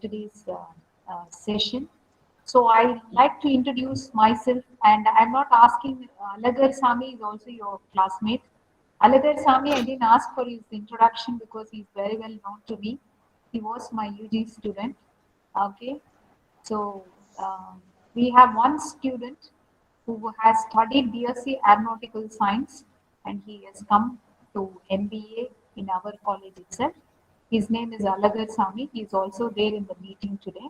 yesterday's session. So I like to introduce myself, and I'm not asking. Alagar Sami is also your classmate. Alagar Sami, I didn't ask for his introduction because he's very well known to me. He was my UG student. Okay, so we have one student who has studied BSc Aeronautical Science, and he has come to MBA in our college itself. His name is Alagar Sami. He is also there in the meeting today.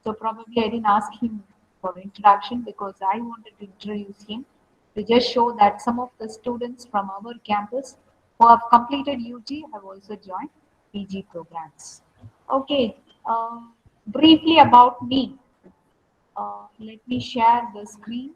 So probably I didn't ask him for introduction because I wanted to introduce him to just show that some of the students from our campus who have completed UG have also joined PG programs. Okay, briefly about me. Let me share the screen.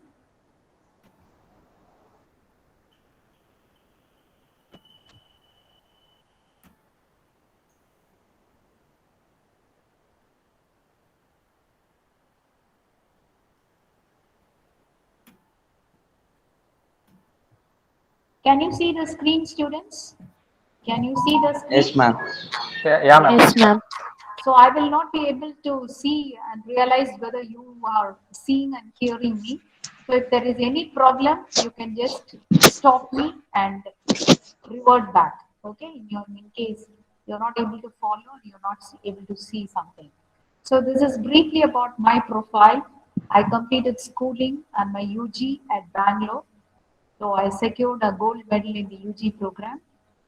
Can you see the screen, students? Can you see the Yes, screen? ma'am. Yeah, ma'am. Yes. Yes, ma'am. So I will not be able to see and realize whether you are seeing and hearing me. So if there is any problem, you can just stop me and revert back. Okay, in case you're not able to follow or you're not able to see something. So this is briefly about my profile. I completed schooling and my UG at Bangalore. So I secured a gold medal in the UG program.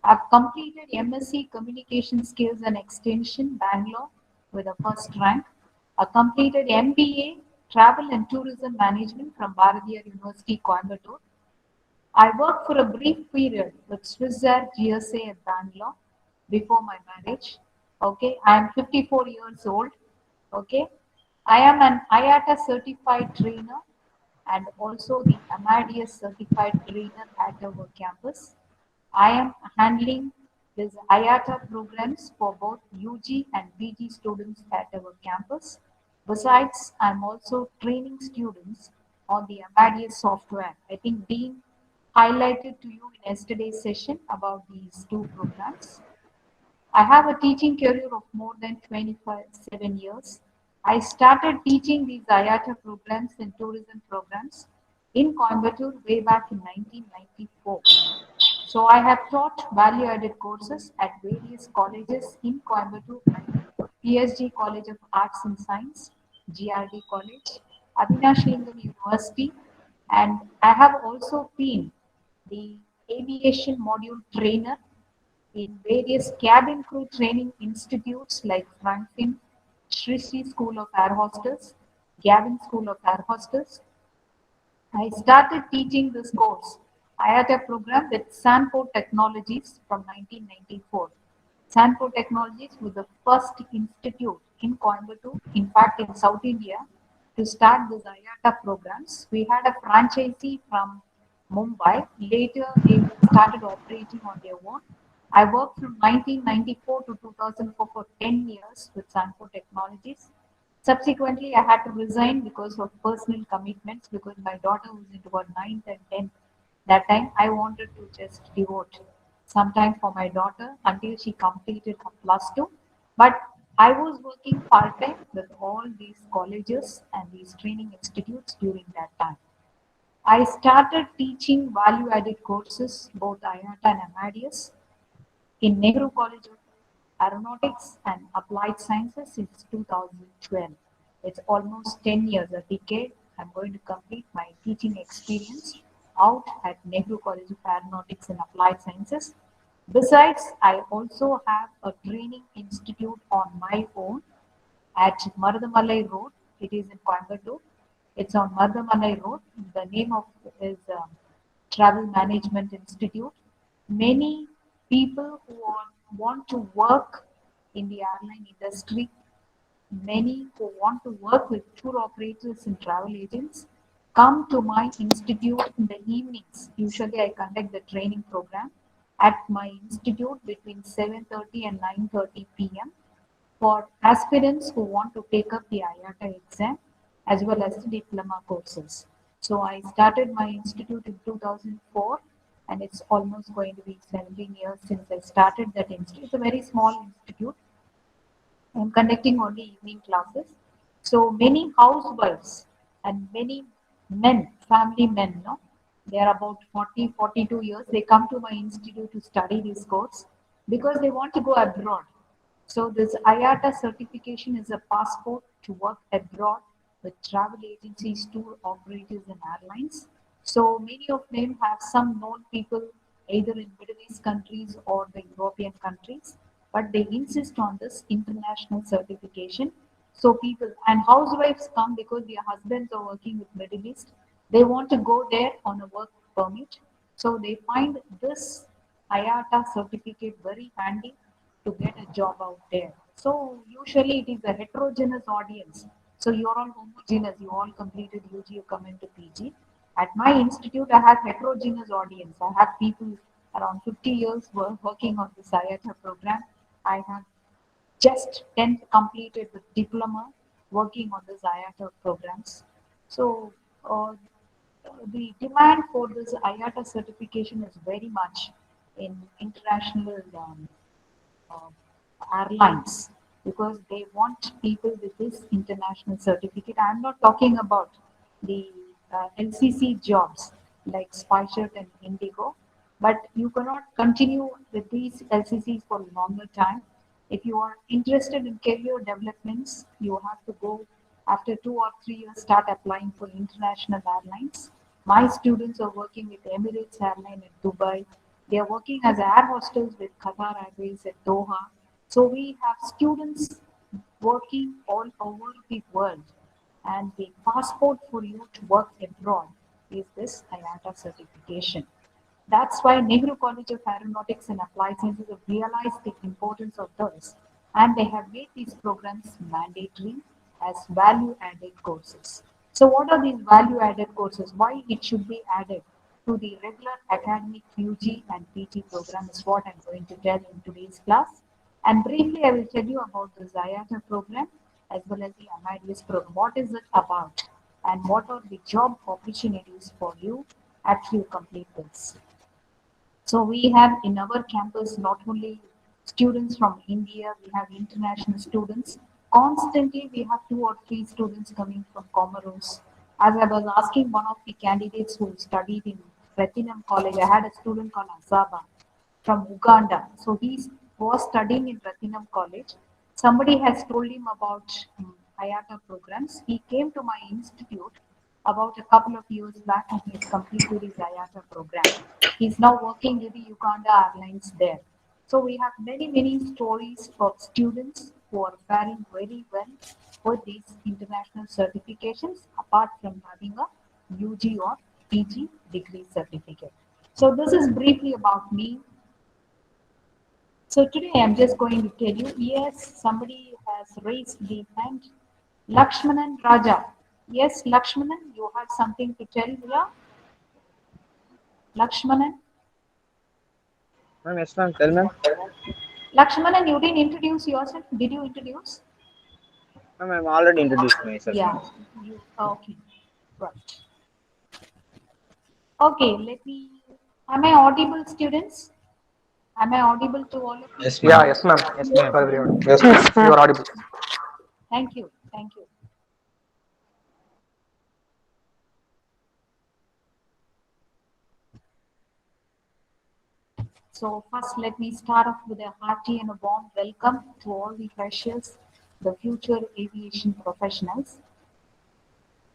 I've completed MSc Communication Skills and Extension, Bangalore, with a first rank. I completed MBA Travel and Tourism Management from Bharathiar University, Coimbatore. I worked for a brief period with Swissair GSA at Bangalore before my marriage. Okay, I am 54 years old. Okay, I am an IATA certified trainer and also the Amadeus certified trainer at our campus. I am handling these IATA programs for both UG and PG students at our campus. Besides, I'm also training students on the Amadeus software. I think Dean highlighted to you in yesterday's session about these two programs. I have a teaching career of more than 27 years. I started teaching these IATA programs and tourism programs in Coimbatore way back in 1994. So I have taught value-added courses at various colleges in Coimbatore like PSG College of Arts and Science, GRD College, Avinashlingam University, and I have also been the aviation module trainer in various cabin crew training institutes like Franklin, Sri School of Air Hostess, Gavin School of Air Hostess. I started teaching this course. I had a program with Sanpo Technologies from 1994. Sanpo Technologies was the first institute in Coimbatore, in fact in South India, to start this IATA programs. We had a franchisee from Mumbai. Later, they started operating on their own. I worked from 1994 to 2004 for 10 years with Sanpo Technologies. Subsequently, I had to resign because of personal commitments because my daughter was into her ninth and 10th. That time, I wanted to just devote some time for my daughter until she completed her plus two. But I was working part time with all these colleges and these training institutes during that time. I started teaching value added courses, both IATA and Amadeus, in Nehru College of Aeronautics and Applied Sciences since 2012. It's almost 10 years, a decade. I'm going to complete my teaching experience out at Nehru College of Aeronautics and Applied Sciences. Besides, I also have a training institute on my own at Mardamalai Road. It is in Coimbatore. It's on Mardamalai Road. The name of is Travel Management Institute. Many people who want to work in the airline industry, many who want to work with tour operators and travel agents, come to my institute in the evenings. Usually, I conduct the training program at my institute between 7:30 and 9:30 p.m. for aspirants who want to take up the IATA exam as well as the diploma courses. So I started my institute in 2004 and it's almost going to be 17 years since I started that institute. It's a very small institute. I'm conducting only evening classes. So many housewives and many men, family men, no, they are about 40, 42 years. They come to my institute to study this course because they want to go abroad. So this IATA certification is a passport to work abroad with travel agencies, tour operators and airlines. So many of them have some known people either in Middle East countries or the European countries, but they insist on this international certification. So people and housewives come because their husbands are working with Middle East. They want to go there on a work permit. So they find this IATA certificate very handy to get a job out there. So usually it is a heterogeneous audience. So you're all homogeneous, you all completed UG, you come into PG. At my institute, I have heterogeneous audience. I have people around 50 years working on this IATA program. I have just 10th completed with diploma working on this IATA programs. So the demand for this IATA certification is very much in international uh, airlines because they want people with this international certificate. I'm not talking about the LCC jobs like SpiceJet and Indigo, but you cannot continue with these LCCs for a longer time. If you are interested in career developments, you have to go after 2 or 3 years, start applying for international airlines. My students are working with Emirates Airline at Dubai. They are working as air hostess with Qatar Airways at Doha. So we have students working all over the world. And the passport for you to work abroad is this IATA certification. That's why Nehru College of Aeronautics and Applied Sciences have realized the importance of this, and they have made these programs mandatory as value-added courses. So what are these value-added courses? Why it should be added to the regular academic UG and PT program is what I'm going to tell in today's class. And briefly, I will tell you about the IATA program as well as the MIDS program. What is it about? And what are the job opportunities for you after you complete this? So we have in our campus not only students from India, we have international students. Constantly we have 2 or 3 students coming from Comoros. As I was asking one of the candidates who studied in Platinum College, I had a student called Azaba from Uganda. So he was studying in Platinum College. Somebody has told him about IATA programs. He came to my institute about a couple of years back and he's completed his IATA program. He's now working with the Uganda Airlines there. So we have many, many stories of students who are faring very well with these international certifications apart from having a UG or PG degree certificate. So this is briefly about me. So today I'm just going to tell you, yes, somebody has raised the hand. Lakshmanan Raja. Yes, Lakshmanan, you have something to tell, yeah? Lakshmanan? Ma'am, yes, ma'am. Tell, ma'am. Lakshmanan, you didn't introduce yourself. Did you introduce? Ma'am, I'm already introduced myself, Yeah. ma'am. You, okay. Right. Okay, let me. Am I audible, students? Am I audible to all of you? Yes, Yeah, ma'am. yes, ma'am. Yes, You ma'am. are very audible. Yes, ma'am. Yes, You ma'am. are audible. Thank you. Thank you. So first, let me start off with a hearty and a warm welcome to all the freshers, the future aviation professionals.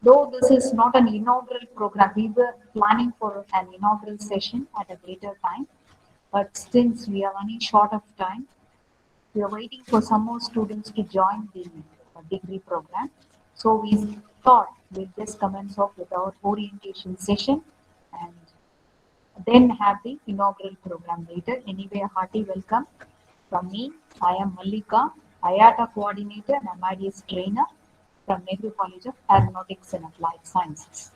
Though this is not an inaugural program, we were planning for an inaugural session at a later time. But since we are running short of time, we are waiting for some more students to join the degree program. So we thought we'll just commence off with our orientation session and then have the inaugural program later. Anyway, a hearty welcome from me. I am Mallika, IATA coordinator and MIDS trainer from Nehru College of Aeronautics and Applied Sciences.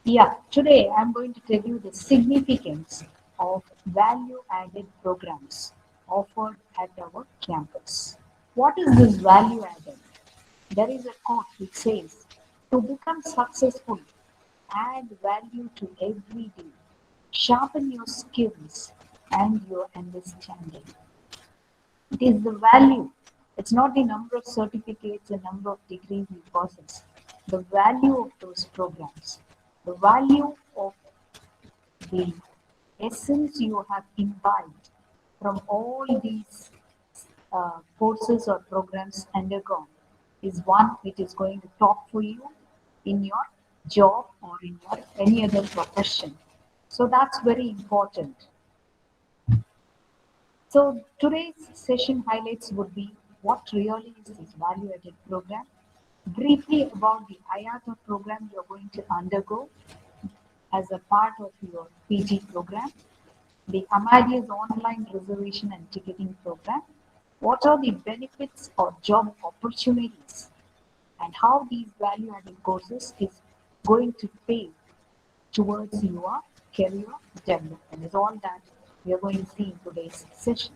Yeah, today I'm going to tell you the significance of value-added programs offered at our campus. What is this value added? There is a quote which says, to become successful, add value to every day, sharpen your skills and your understanding. It is the value. It's not the number of certificates, the number of degrees you possess, the value of those programs, the value of the essence you have imbibed from all these courses or programs undergone is one which is going to talk for you in your job or in your any other profession. So that's very important. So today's session highlights would be what really is this value-added program, briefly about the IATA program you're going to undergo as a part of your PG program, the Amadeus online reservation and ticketing program, what are the benefits or job opportunities, and how these value-added courses is going to pay towards your career development is all that we are going to see in today's session.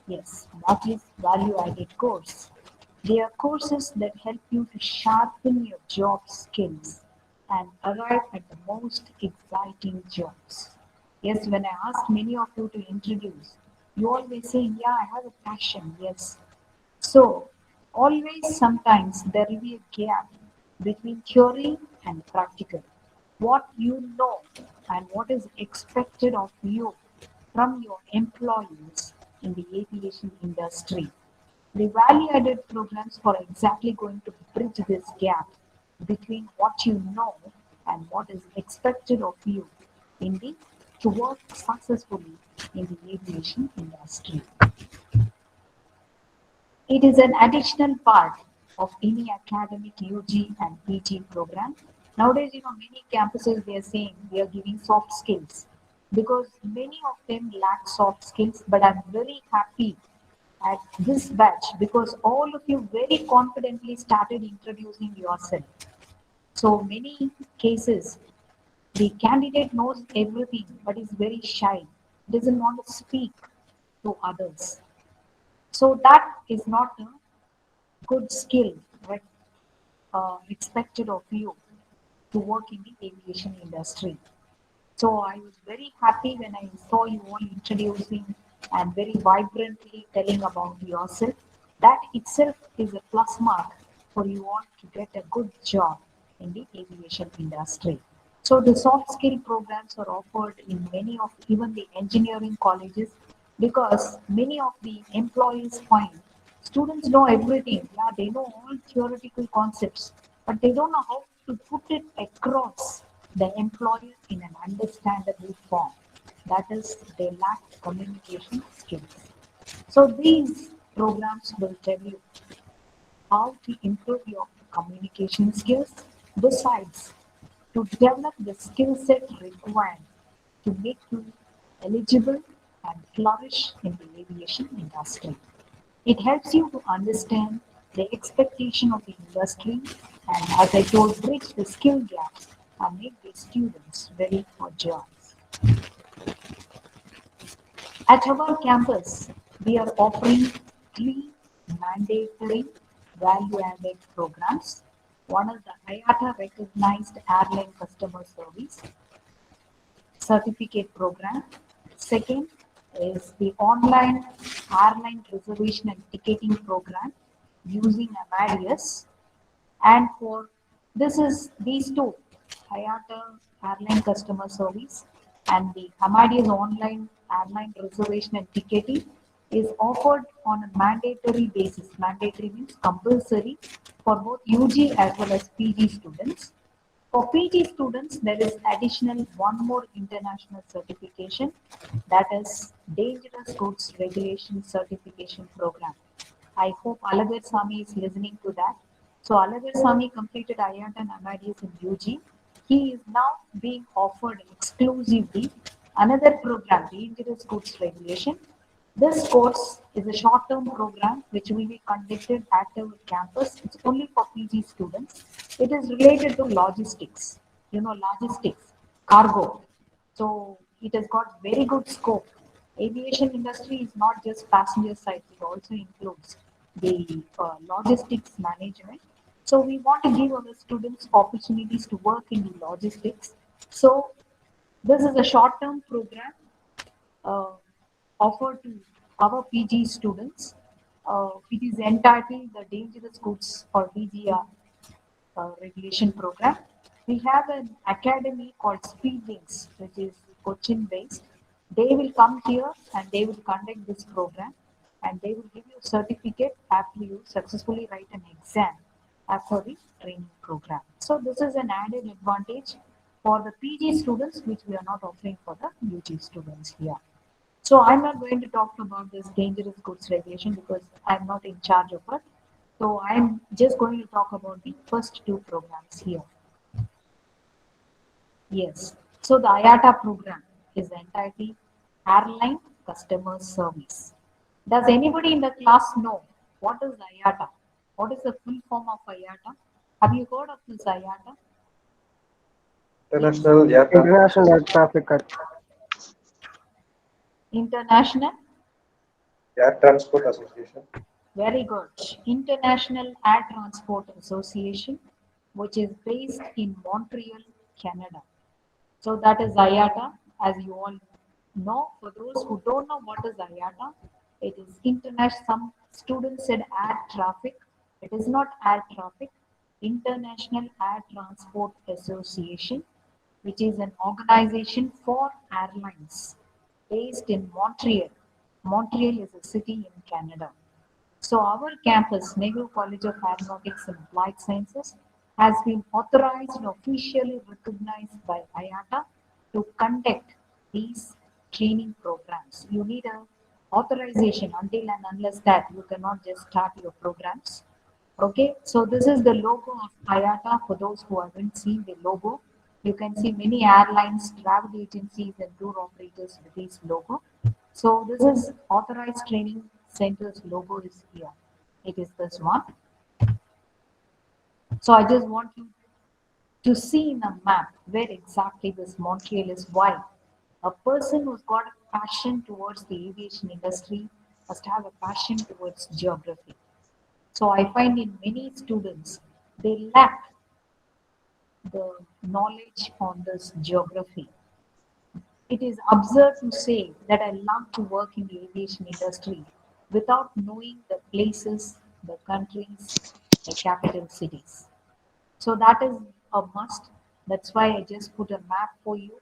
Yes, what is value-added course? They are courses that help you to sharpen your job skills and arrive at the most exciting jobs. Yes, when I ask many of you to introduce, you always say, yeah, I have a passion. Yes. So, always sometimes there will be a gap between theory and practical. What you know and what is expected of you from your employees in the aviation industry. The value added programs are exactly going to bridge this gap between what you know and what is expected of you in the to work successfully in the aviation industry. It is an additional part of any academic UG and PG program. Nowadays, many campuses they are saying we are giving soft skills because many of them lack soft skills. But I'm very happy at this batch because all of you very confidently started introducing yourself. So many cases, the candidate knows everything but is very shy, doesn't want to speak to others. So that is not a good skill right, expected of you to work in the aviation industry. So I was very happy when I saw you all introducing and very vibrantly telling about yourself. That itself is a plus mark for you all to get a good job in the aviation industry. So the soft skill programs are offered in many of even the engineering colleges because many of the employees find students know everything. Yeah, they know all theoretical concepts, but they don't know how to put it across the employer in an understandable form. That is, they lack communication skills. So these programs will tell you how to improve your communication skills. Besides, to develop the skill set required to make you eligible and flourish in the aviation industry. It helps you to understand the expectation of the industry and, as I told, bridge the skill gaps and make the students ready for jobs. At our campus, we are offering three mandatory value-added programs. One is the IATA recognized airline customer service certificate program. Second is the online airline reservation and ticketing program using Amadeus. And for this is these two, IATA airline customer service and the Amadeus online airline reservation and ticketing is offered on a mandatory basis. Mandatory means compulsory for both UG as well as PG students. For PG students, there is additional one more international certification, that is Dangerous Goods Regulation Certification Program. I hope Alagar Sami is listening to that. So Alagar Sami completed IATA and Amadeus in UG. He is now being offered exclusively another program, Dangerous Goods Regulation. This course is a short-term program which will be conducted at our campus. It's only for PG students. It is related to logistics, logistics, cargo. So it has got very good scope. Aviation industry is not just passenger side; it also includes the logistics management. So we want to give our students opportunities to work in the logistics. So this is a short-term program uh, offered to our PG students. It is entitled the Dangerous Goods for DGR regulation program. We have an academy called Speedwings, which is Cochin based. They will come here and they will conduct this program and they will give you a certificate after you successfully write an exam after the training program. So this is an added advantage for the PG students, which we are not offering for the UG students here. So I'm not going to talk about this dangerous goods regulation because I'm not in charge of it. So I'm just going to talk about the first two programs here. Yes. So the IATA program is entitled Airline Customer Service. Does anybody in the class know what is IATA? What is the full form of IATA? Have you heard of this IATA? Yes. International Air Traffic International Air Association. Traffic International. Air Transport Association. Very good. International Air Transport Association, which is based in Montreal, Canada. So that is IATA, as you all know. For those who don't know what is IATA, it is international. Some students said air traffic. It is not air traffic. International Air Transport Association, which is an organization for airlines based in Montreal. Montreal is a city in Canada. So our campus, Nehru College of Aeronautics and Applied Sciences, has been authorized and officially recognized by IATA to conduct these training programs. You need a authorization until and unless that you cannot just start your programs. Okay, so this is the logo of IATA. For those who haven't seen the logo, you can see many airlines, travel agencies, and tour operators with this logo. So this is authorized training center's logo is here. It is this one. So I just want you to see in a map where exactly this Montreal is. Why? A person who's got a passion towards the aviation industry must have a passion towards geography. So I find in many students they lack the knowledge on this geography. It is absurd to say that I love to work in the aviation industry without knowing the places, the countries, the capital cities. So that is a must. That's why I just put a map for you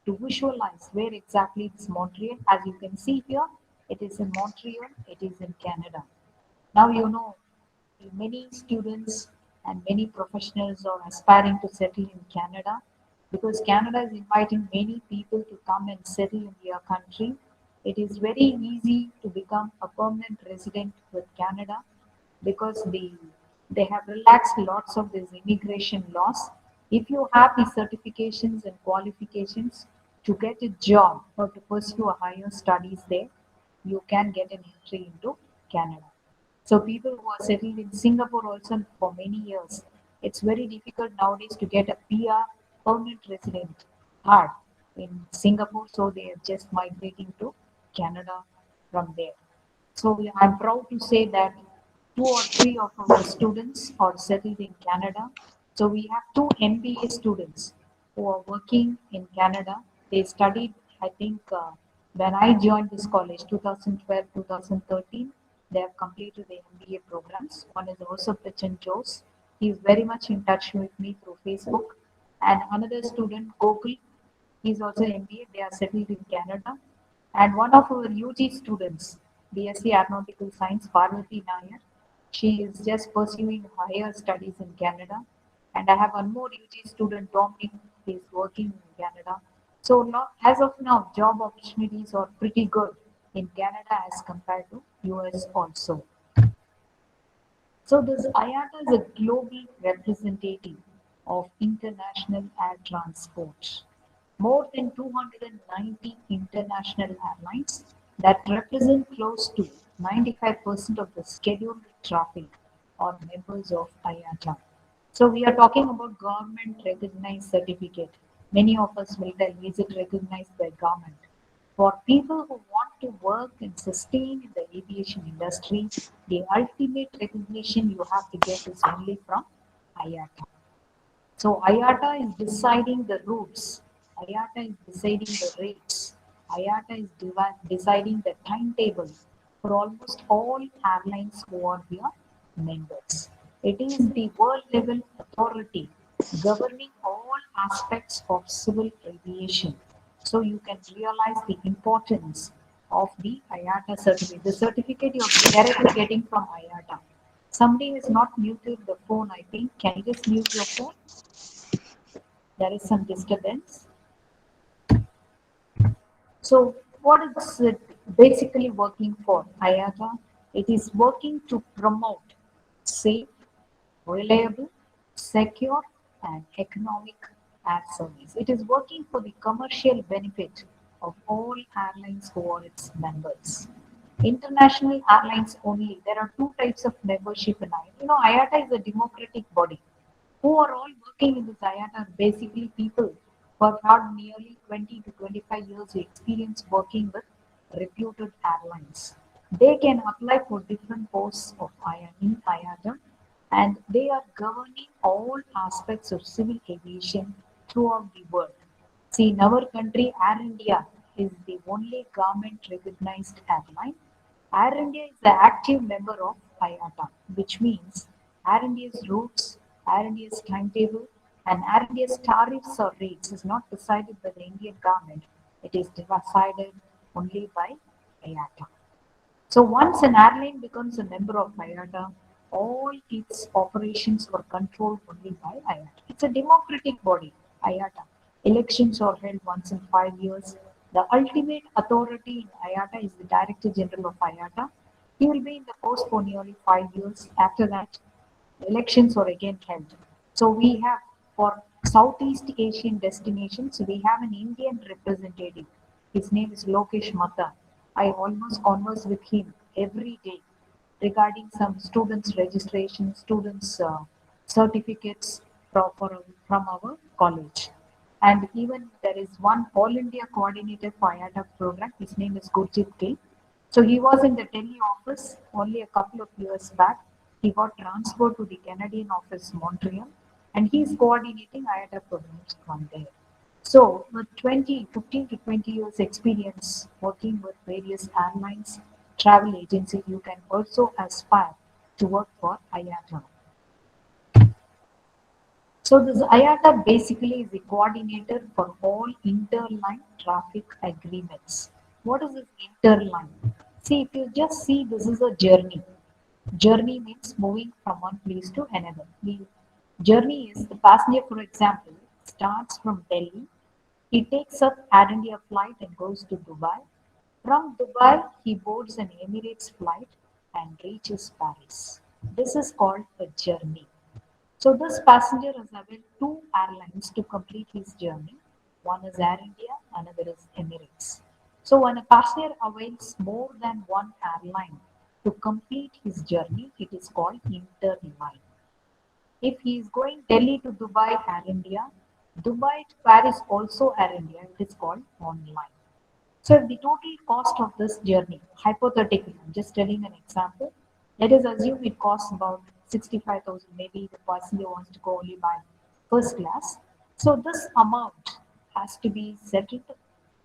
to visualize where exactly is Montreal. As you can see here, it is in Montreal, it is in Canada. Now you know many students and many professionals are aspiring to settle in Canada because Canada is inviting many people to come and settle in their country. It is very easy to become a permanent resident with Canada because they have relaxed lots of these immigration laws. If you have the certifications and qualifications to get a job or to pursue a higher studies there, you can get an entry into Canada. So people who are settled in Singapore also for many years, it's very difficult nowadays to get a PR, permanent resident card in Singapore, so they are just migrating to Canada from there. So I'm proud to say that two or three of our students are settled in Canada. So we have two MBA students who are working in Canada. They studied, I think, when I joined this college, 2012, 2013, they have completed the MBA programs. One is also Prachan Jose. He is very much in touch with me through Facebook. And another student, Gokul, he is also MBA. They are settled in Canada. And one of our UG students, BSc Aeronautical Science, Parvati Nair, she is just pursuing higher studies in Canada. And I have one more UG student, Dominic, he is working in Canada. So as of now, job opportunities are pretty good in Canada as compared to US also. So this IATA is a global representative of international air transport. More than 290 international airlines that represent close to 95% of the scheduled traffic are members of IATA. So we are talking about government recognized certificate. Many of us will tell, is it recognized by government? For people who want to work and sustain in the aviation industry, the ultimate recognition you have to get is only from IATA. So IATA is deciding the routes, IATA is deciding the rates, IATA is deciding the timetable, for almost all airlines who are their members. It is the world level authority governing all aspects of civil aviation. So you can realize the importance of the IATA certificate. The certificate you're directly getting from IATA. Somebody is not muted the phone, I think. Can you just mute your phone? There is some disturbance. So what is it basically working for IATA? It is working to promote safe, reliable, secure, and economic air service. It is working for the commercial benefit of all airlines who are its members. International airlines only. There are two types of membership in IATA. IATA is a democratic body. Who are all working in this IATA are basically people who have had nearly 20 to 25 years of experience working with reputed airlines. They can apply for different posts of IATA and they are governing all aspects of civil aviation throughout the world. See, in our country, Air India is the only government recognized airline. Air India is the active member of IATA, which means Air India's routes, Air India's timetable, and Air India's tariffs or rates is not decided by the Indian government. It is decided only by IATA. So once an airline becomes a member of IATA, all its operations are controlled only by IATA. It's a democratic body, IATA. Elections are held once in 5 years. The ultimate authority in IATA is the Director General of IATA. He will be in the post for nearly 5 years. After that, elections are again held. So we have for Southeast Asian destinations, we have an Indian representative. His name is Lokesh Matta. I almost converse with him every day regarding some students' registration, students' certificates from our college. And even there is one All India coordinator for IATA program. His name is Gurjit K. So he was in the Delhi office only a couple of years back. He got transferred to the Canadian office, Montreal, and he is coordinating IATA programs from there. So with 15 to 20 years experience working with various airlines, travel agencies, you can also aspire to work for IATA. So this IATA basically is the coordinator for all interline traffic agreements. What is this interline? See, if you just see this is a journey. Journey means moving from one place to another. The journey is the passenger, for example, starts from Delhi. He takes up Air India flight and goes to Dubai. From Dubai, he boards an Emirates flight and reaches Paris. This is called a journey. So this passenger has availed two airlines to complete his journey. One is Air India, another is Emirates. So when a passenger avails more than one airline to complete his journey, it is called interline. If he is going Delhi to Dubai, Air India, Dubai to Paris also Air India, it is called online. So if the total cost of this journey, hypothetically, I'm just telling an example, let us assume it costs about 65,000, maybe the passenger wants to go only by first class. So this amount has to be settled,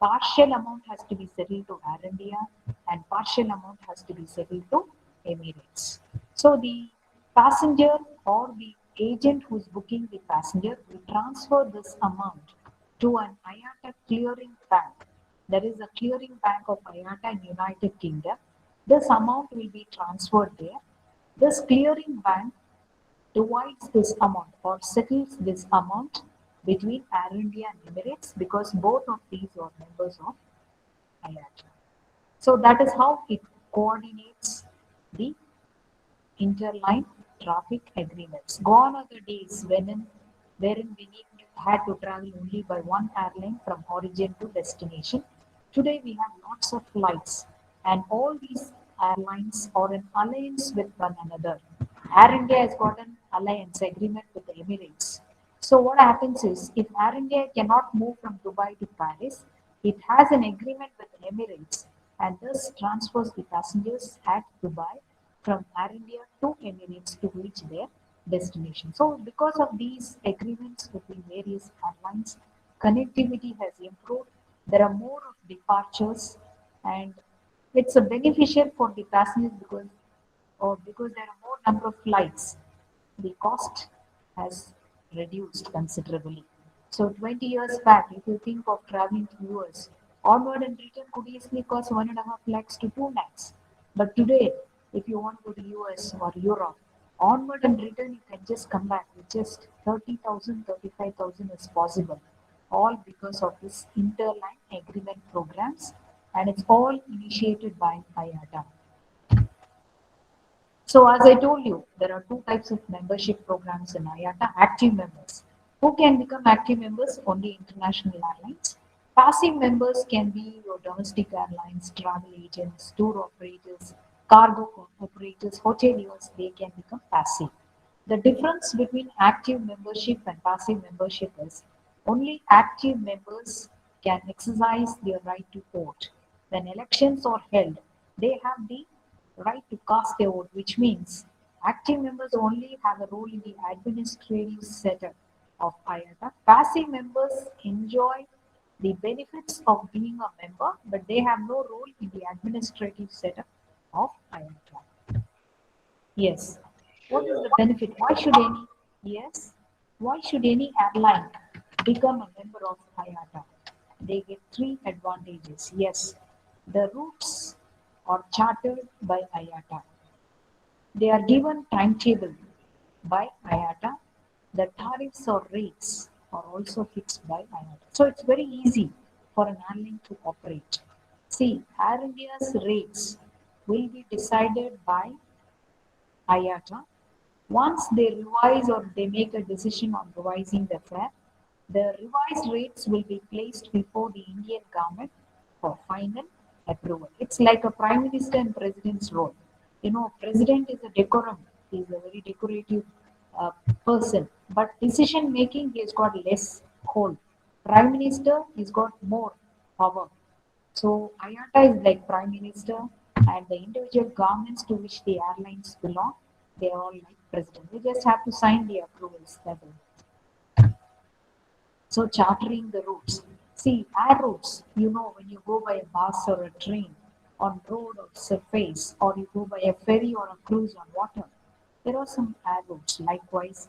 partial amount has to be settled to Air India and partial amount has to be settled to Emirates. So the passenger or the agent who's booking the passenger will transfer this amount to an IATA clearing bank. There is a clearing bank of IATA in United Kingdom. This amount will be transferred there. This clearing bank divides this amount or settles this amount between Air India and Emirates because both of these are members of IATA. So that is how it coordinates the interline traffic agreements. Gone are the days wherein had to travel only by one airline from origin to destination. Today we have lots of flights, and all these airlines are in alliance with one another. Air India has got an alliance agreement with the Emirates. So what happens is, if Air India cannot move from Dubai to Paris, it has an agreement with the Emirates and thus transfers the passengers at Dubai from Air India to Emirates to reach their destination. So because of these agreements between various airlines, connectivity has improved. There are more of departures and It's a beneficial for the passengers because there are more number of flights. The cost has reduced considerably. So 20 years back, if you think of traveling to US, onward and return could easily cost 1.5 lakhs to 2 lakhs. But today, if you want to go to US or Europe, onward and return you can just come back with just 30,000, 35,000 is possible. All because of this interline agreement programs, and it's all initiated by IATA. So as I told you, there are two types of membership programs in IATA. Active members. Who can become active members? Only international airlines. Passive members can be your domestic airlines, travel agents, tour operators, cargo operators, hoteliers. They can become passive. The difference between active membership and passive membership is only active members can exercise their right to vote. When elections are held, they have the right to cast their vote, which means active members only have a role in the administrative setup of IATA. Passive members enjoy the benefits of being a member, but they have no role in the administrative setup of IATA. Yes. What is the benefit? Why should any yes? Why should any airline become a member of IATA? They get three advantages. Yes, the routes are chartered by IATA. They are given timetable by IATA. The tariffs or rates are also fixed by IATA. So it's very easy for an airline to operate. See, Air India's rates will be decided by IATA. Once they revise or they make a decision on revising the fare, the revised rates will be placed before the Indian government for final approval. It's like a prime minister and president's role. You know, president is a decorum. He's a very decorative uh, person, but decision making he has got less hold. Prime minister he's got more power. So IATA is like prime minister, and the individual governments to which the airlines belong, they are all like president. They just have to sign the approvals. That's all. So chartering the routes. See, air routes, you know, when you go by a bus or a train, on road or surface, or you go by a ferry or a cruise on water, there are some air routes. Likewise,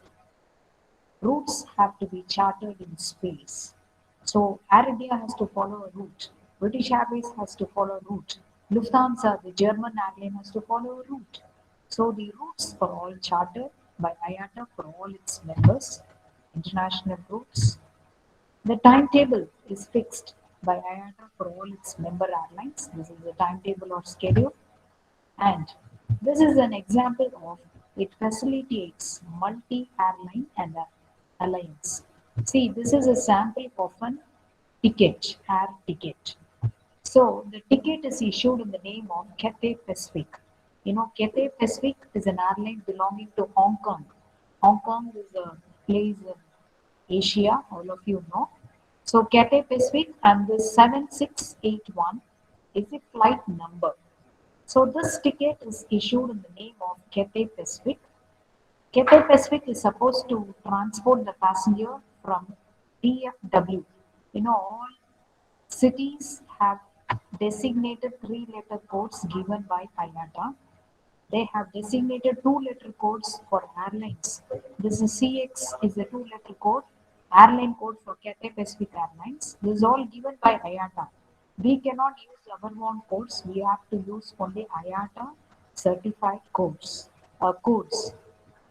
routes have to be chartered in space. So Air India has to follow a route. British Airways has to follow a route. Lufthansa, the German airline, has to follow a route. So the routes are all chartered by IATA for all its members, international routes. The timetable is fixed by IATA for all its member airlines. This is the timetable or schedule. And this is an example of it facilitates multi-airline and alliance. See, this is a sample of an ticket, air ticket. So the ticket is issued in the name of Cathay Pacific. You know, Cathay Pacific is an airline belonging to Hong Kong. Hong Kong is a place in Asia, all of you know. So Cathay Pacific and the 7681 is a flight number. So this ticket is issued in the name of Cathay Pacific. Cathay Pacific is supposed to transport the passenger from DFW. You know, all cities have designated three-letter codes given by IATA. They have designated two-letter codes for airlines. This is CX is a two-letter code, airline code for Cathay Pacific Airlines. This is all given by IATA. We cannot use our own codes. We have to use only IATA certified codes.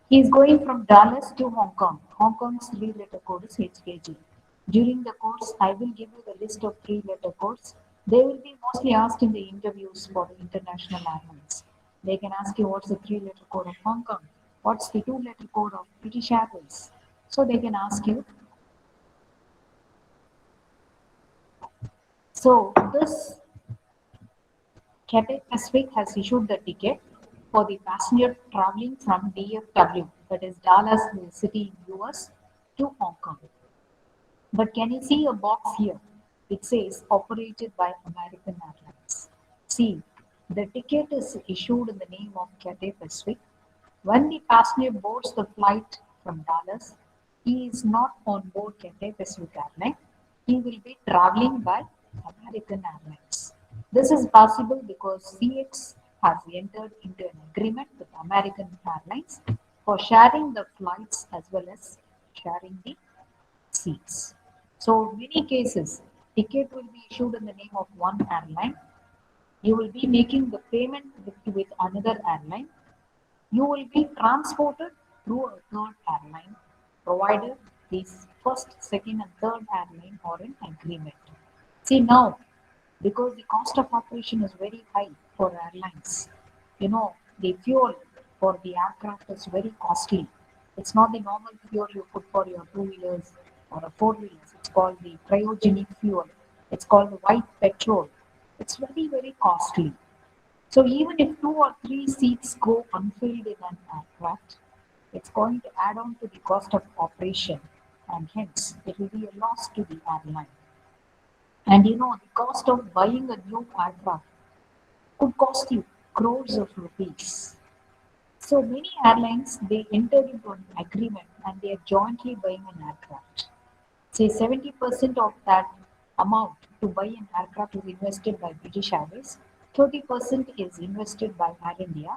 He is going from Dallas to Hong Kong. Hong Kong's three-letter code is HKG. During the course, I will give you the list of three-letter codes. They will be mostly asked in the interviews for the international airlines. They can ask you what's the three-letter code of Hong Kong, what's the two-letter code of British Airways. So they can ask you. So this Cathay Pacific has issued the ticket for the passenger traveling from DFW, that is Dallas, the city in US, to Hong Kong. But can you see a box here? It says operated by American Airlines. See, the ticket is issued in the name of Cathay Pacific. When the passenger boards the flight from Dallas, he is not on board Cathay Pacific Airline. He will be traveling by American Airlines. This is possible because CX has entered into an agreement with American Airlines for sharing the flights as well as sharing the seats. So many cases, ticket will be issued in the name of one airline. You will be making the payment with another airline. You will be transported through a third airline, provided these first, second, and third airline are in agreement. See now, because the cost of operation is very high for airlines, the fuel for the aircraft is very costly. It's not the normal fuel you put for your two wheelers or a four wheelers. It's called the cryogenic fuel. It's called the white petrol. It's very, very costly. So even if two or three seats go unfilled in an aircraft, it's going to add on to the cost of operation, and hence it will be a loss to the airline. And the cost of buying a new aircraft could cost you crores of rupees. So many airlines they entered into an agreement and they are jointly buying an aircraft. Say 70% of that amount to buy an aircraft is invested by British Airways, 30% is invested by Air India.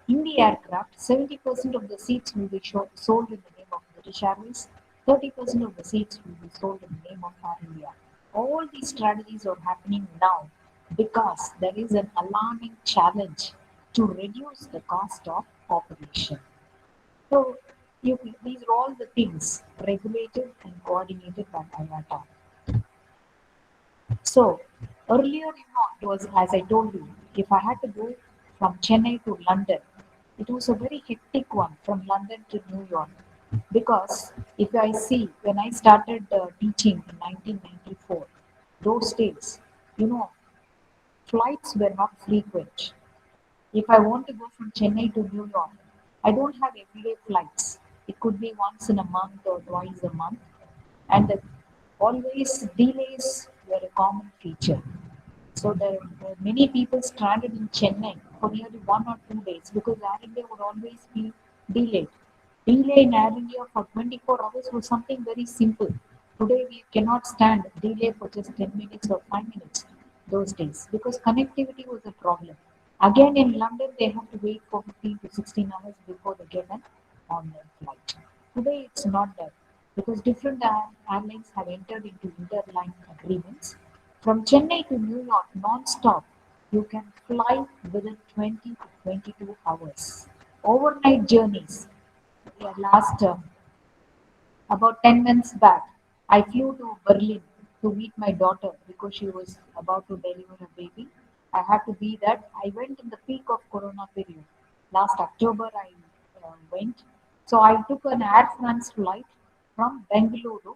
In the aircraft, 70% of the seats will be sold in the name of British Airways, 30% of the seats will be sold in the name of Air India. All these strategies are happening now because there is an alarming challenge to reduce the cost of operation. So these are all the things regulated and coordinated by IATA. So earlier, it was as I told you, if I had to go from Chennai to London, it was a very hectic one from London to New York. Because if I see when I started teaching in 1994, those days, you know, flights were not frequent. If I want to go from Chennai to New York, I don't have everyday flights. It could be once in a month or twice a month, and always delays were a common feature. So there were many people stranded in Chennai for nearly 1 or 2 days because Air India would always be delayed. Delay in Air India for 24 hours was something very simple. Today we cannot stand delay for just 10 minutes or 5 minutes those days because connectivity was a problem. Again in London they have to wait for 15 to 16 hours before they get an online flight. Today it's not that because different airlines have entered into interline agreements. From Chennai to New York non-stop, you can fly within 20 to 22 hours. Overnight journeys. Yeah, last about 10 months back, I flew to Berlin to meet my daughter because she was about to deliver a baby. I had to be that. I went in the peak of Corona period. Last October, I went. So I took an Air France flight from Bengaluru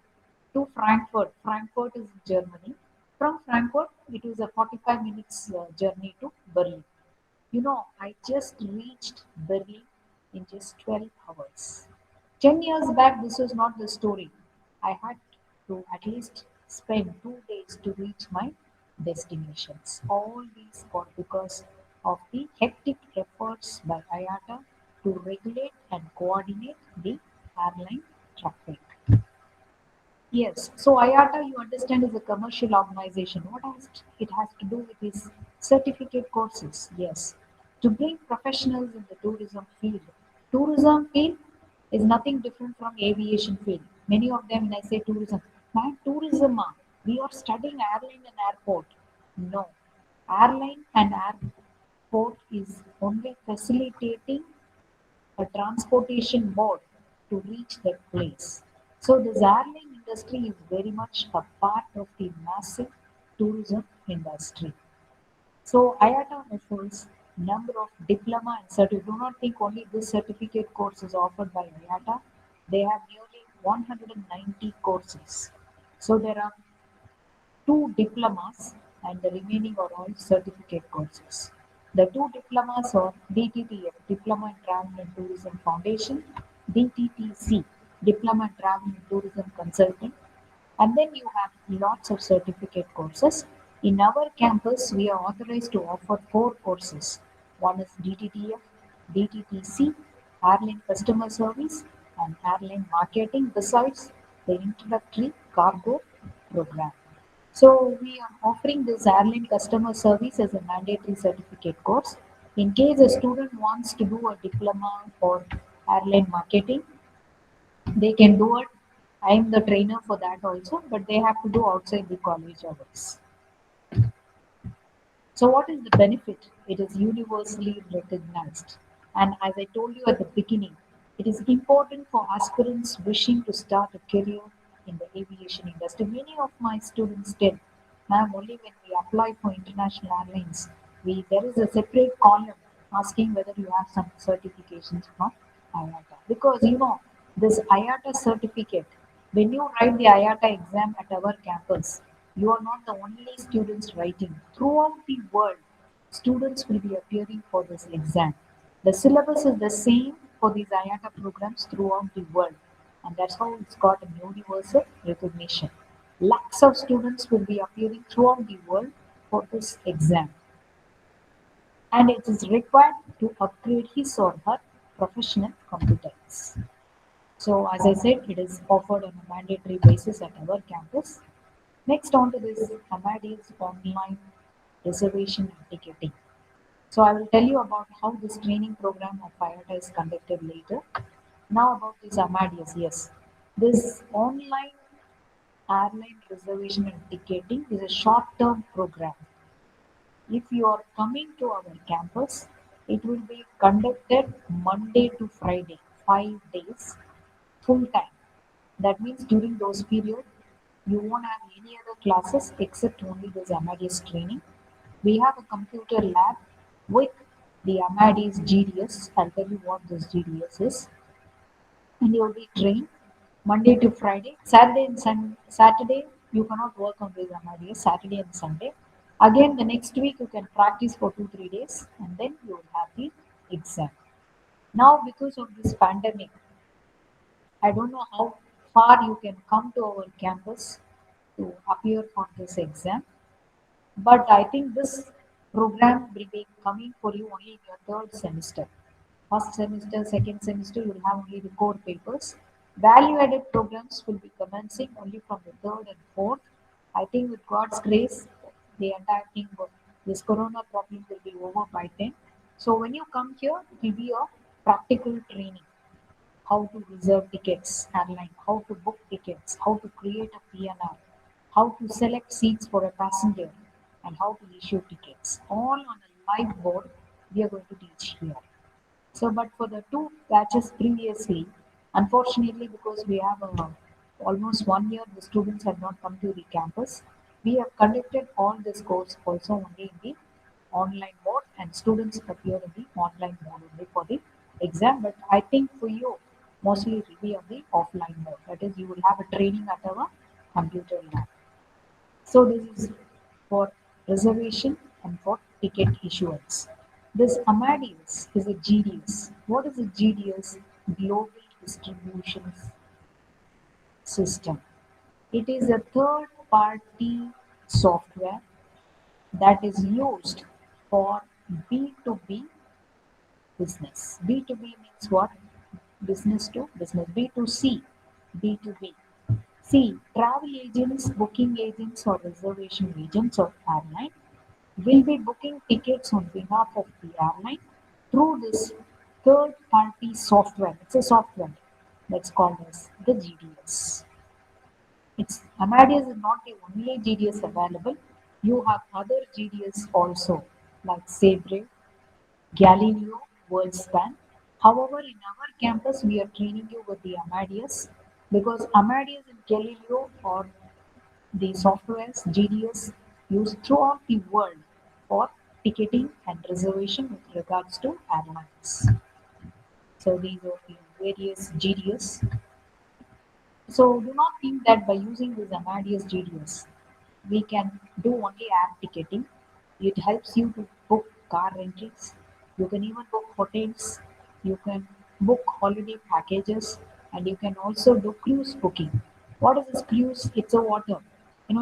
to Frankfurt. Frankfurt is in Germany. From Frankfurt, it was a 45 minutes journey to Berlin. I just reached Berlin in just 12 hours. 10 years back, this was not the story. I had to at least spend 2 days to reach my destinations. All these are because of the hectic efforts by IATA to regulate and coordinate the airline traffic. Yes. So IATA, you understand, is a commercial organization. It has to do with is certificate courses. Yes. To bring professionals in the tourism field. Tourism field is nothing different from aviation field. Many of them, when I say tourism, man, tourism, we are studying airline and airport. No. Airline and airport is only facilitating a transportation mode to reach that place. So this airline industry is very much a part of the massive tourism industry. So IATA offers number of diploma and certificate. Do not think only this certificate course is offered by IATA. They have nearly 190 courses. So there are two diplomas and the remaining are all certificate courses. The two diplomas are DTTF, Diploma in Travel and Tourism Foundation, DTTC, Diploma in Travel and Tourism Consulting, and then you have lots of certificate courses. In our campus, we are authorized to offer four courses. One is DTTF, DTTC, Airline Customer Service, and Airline Marketing, besides the introductory cargo program. So we are offering this airline customer service as a mandatory certificate course. In case a student wants to do a diploma or airline marketing, they can do it. I am the trainer for that also, but they have to do outside the college hours. So, what is the benefit? It is universally recognized. And as I told you at the beginning, it is important for aspirants wishing to start a career in the aviation industry. Many of my students did. Ma'am, only when we apply for international airlines, there is a separate column asking whether you have some certifications from IATA. Because this IATA certificate, when you write the IATA exam at our campus, you are not the only students writing. Throughout the world, students will be appearing for this exam. The syllabus is the same for these IATA programs throughout the world, and that's how it's got a universal recognition. Lakhs of students will be appearing throughout the world for this exam, and it is required to upgrade his or her professional competence. So, as I said, it is offered on a mandatory basis at our campus. Next, on to this Amadeus online reservation and ticketing. So, I will tell you about how this training program of IATA is conducted later. Now, about this Amadeus, yes, this online airline reservation and ticketing is a short term program. If you are coming to our campus, it will be conducted Monday to Friday, 5 days, full time. That means during those periods, you won't have any other classes except only this Amadeus training. We have a computer lab with the Amadeus GDS. I'll tell you what this GDS is. And you'll be trained Monday to Friday. Saturday you cannot work on this Amadeus. Saturday and Sunday. Again, the next week you can practice for 2 3 days, and then you will have the exam. Now, because of this pandemic, I don't know how far you can come to our campus to appear for this exam, but I think this program will be coming for you only in your third semester. First semester, second semester, you will have only the core papers. Value added programs will be commencing only from the third and fourth. I think with God's grace, the entire thing, this corona problem will be over by then. So when you come here, it will be a practical training, how to reserve tickets, airline, how to book tickets, how to create a PNR, how to select seats for a passenger, and how to issue tickets. All on a live board we are going to teach here. So, but for the two batches previously, unfortunately, because we have almost 1 year, the students have not come to the campus. We have conducted all this course also only in the online mode, and students appear in the online mode only for the exam. But I think for you, mostly it will be on the offline mode. That is, you will have a training at our computer lab. So this is for reservation and for ticket issuance. This Amadeus is a GDS. What is a GDS? Global Distribution System. It is a third party software that is used for B2B business. B2B means what? Business to business. B2C, B2B. See, travel agents, booking agents, or reservation agents of airline will be booking tickets on behalf of the airline through this third party software. It's a software that's called as the GDS. It's Amadeus is not the only GDS available. You have other GDS also, like Sabre, Galileo, WorldSpan. However, in our campus, we are training you with the Amadeus because Amadeus and Galileo are the softwares GDS used throughout the world for ticketing and reservation with regards to airlines. So these are the various GDS. So do not think that by using this Amadeus GDS, we can do only air ticketing. It helps you to book car rentals. You can even book hotels. You can book holiday packages, and you can also do cruise booking. What is this cruise? It's a water,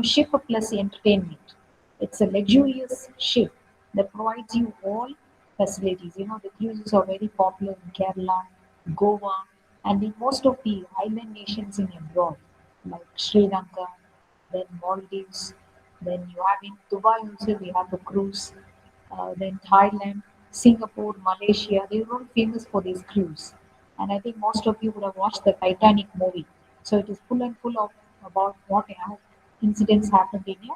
ship plus entertainment. It's a luxurious ship that provides you all facilities. The cruises are very popular in Kerala, Goa, and in most of the island nations in abroad, like Sri Lanka, then Maldives. Then you have in Dubai also we have the cruise. Then Thailand, Singapore, Malaysia, they were all famous for these cruise. And I think most of you would have watched the Titanic movie. So it is full and full of about what incidents happened in a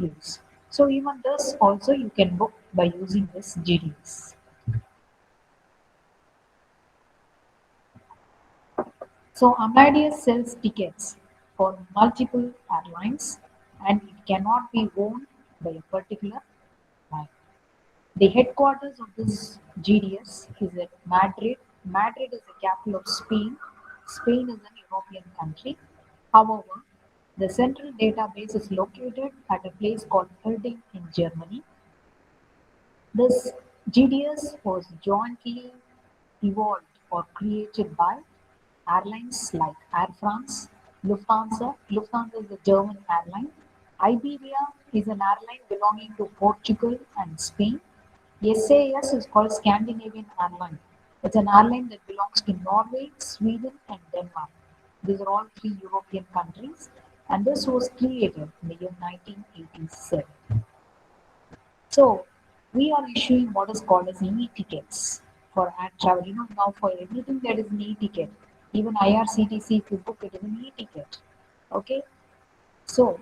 cruise. So even this also you can book by using this GDS. So Amadeus sells tickets for multiple airlines and it cannot be owned by a particular line. The headquarters of this GDS is at Madrid. Madrid is the capital of Spain. Spain is an European country. However, the central database is located at a place called Erding in Germany. This GDS was jointly evolved or created by airlines like Air France, Lufthansa. Lufthansa is a German airline. Iberia is an airline belonging to Portugal and Spain. SAS is called Scandinavian Airline. It's an airline that belongs to Norway, Sweden, and Denmark. These are all three European countries, and this was created in the year 1987. So we are issuing what is called as e-tickets for air travel. Now for everything there is an e-ticket. Even IRCTC, if you book it is an e-ticket. Okay. So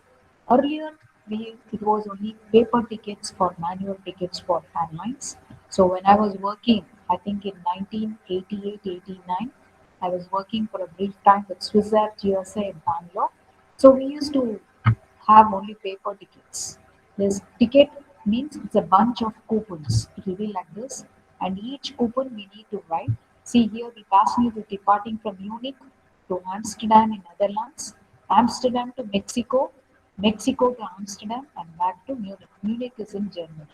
earlier it was only paper tickets for manual tickets for airlines. So when I was working, I think in 1988-89, I was working for a brief time with Swiss Air GSA in Bangalore. So we used to have only paper tickets. This ticket means it's a bunch of coupons. It will be like this, and each coupon we need to write. See here, the passenger is departing from Munich to Amsterdam in Netherlands, Amsterdam to Mexico, Mexico to Amsterdam, and back to Munich. Munich is in Germany.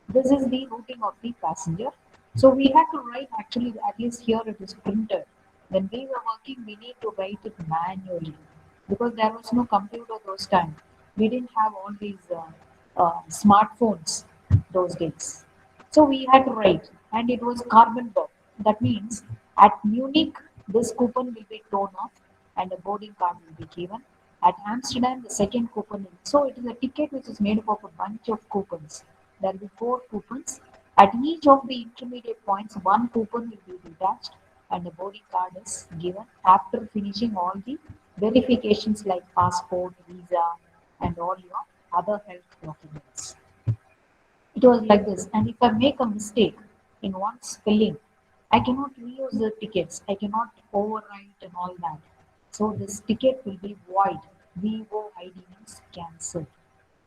This is the routing of the passenger. So we had to write actually, at least here it is printed. When we were working, we need to write it manually because there was no computer those times. We didn't have all these smartphones those days. So we had to write, and it was carbon bound. That means at Munich, this coupon will be torn off and a boarding card will be given. At Amsterdam, the second coupon. So it is a ticket which is made up of a bunch of coupons. There will be four coupons. At each of the intermediate points, one coupon will be detached and the boarding card is given after finishing all the verifications like passport, visa, and all your other health documents. It was like this. And if I make a mistake in one spelling, I cannot reuse the tickets. I cannot overwrite and all that. So this ticket will be void. VOID means cancelled.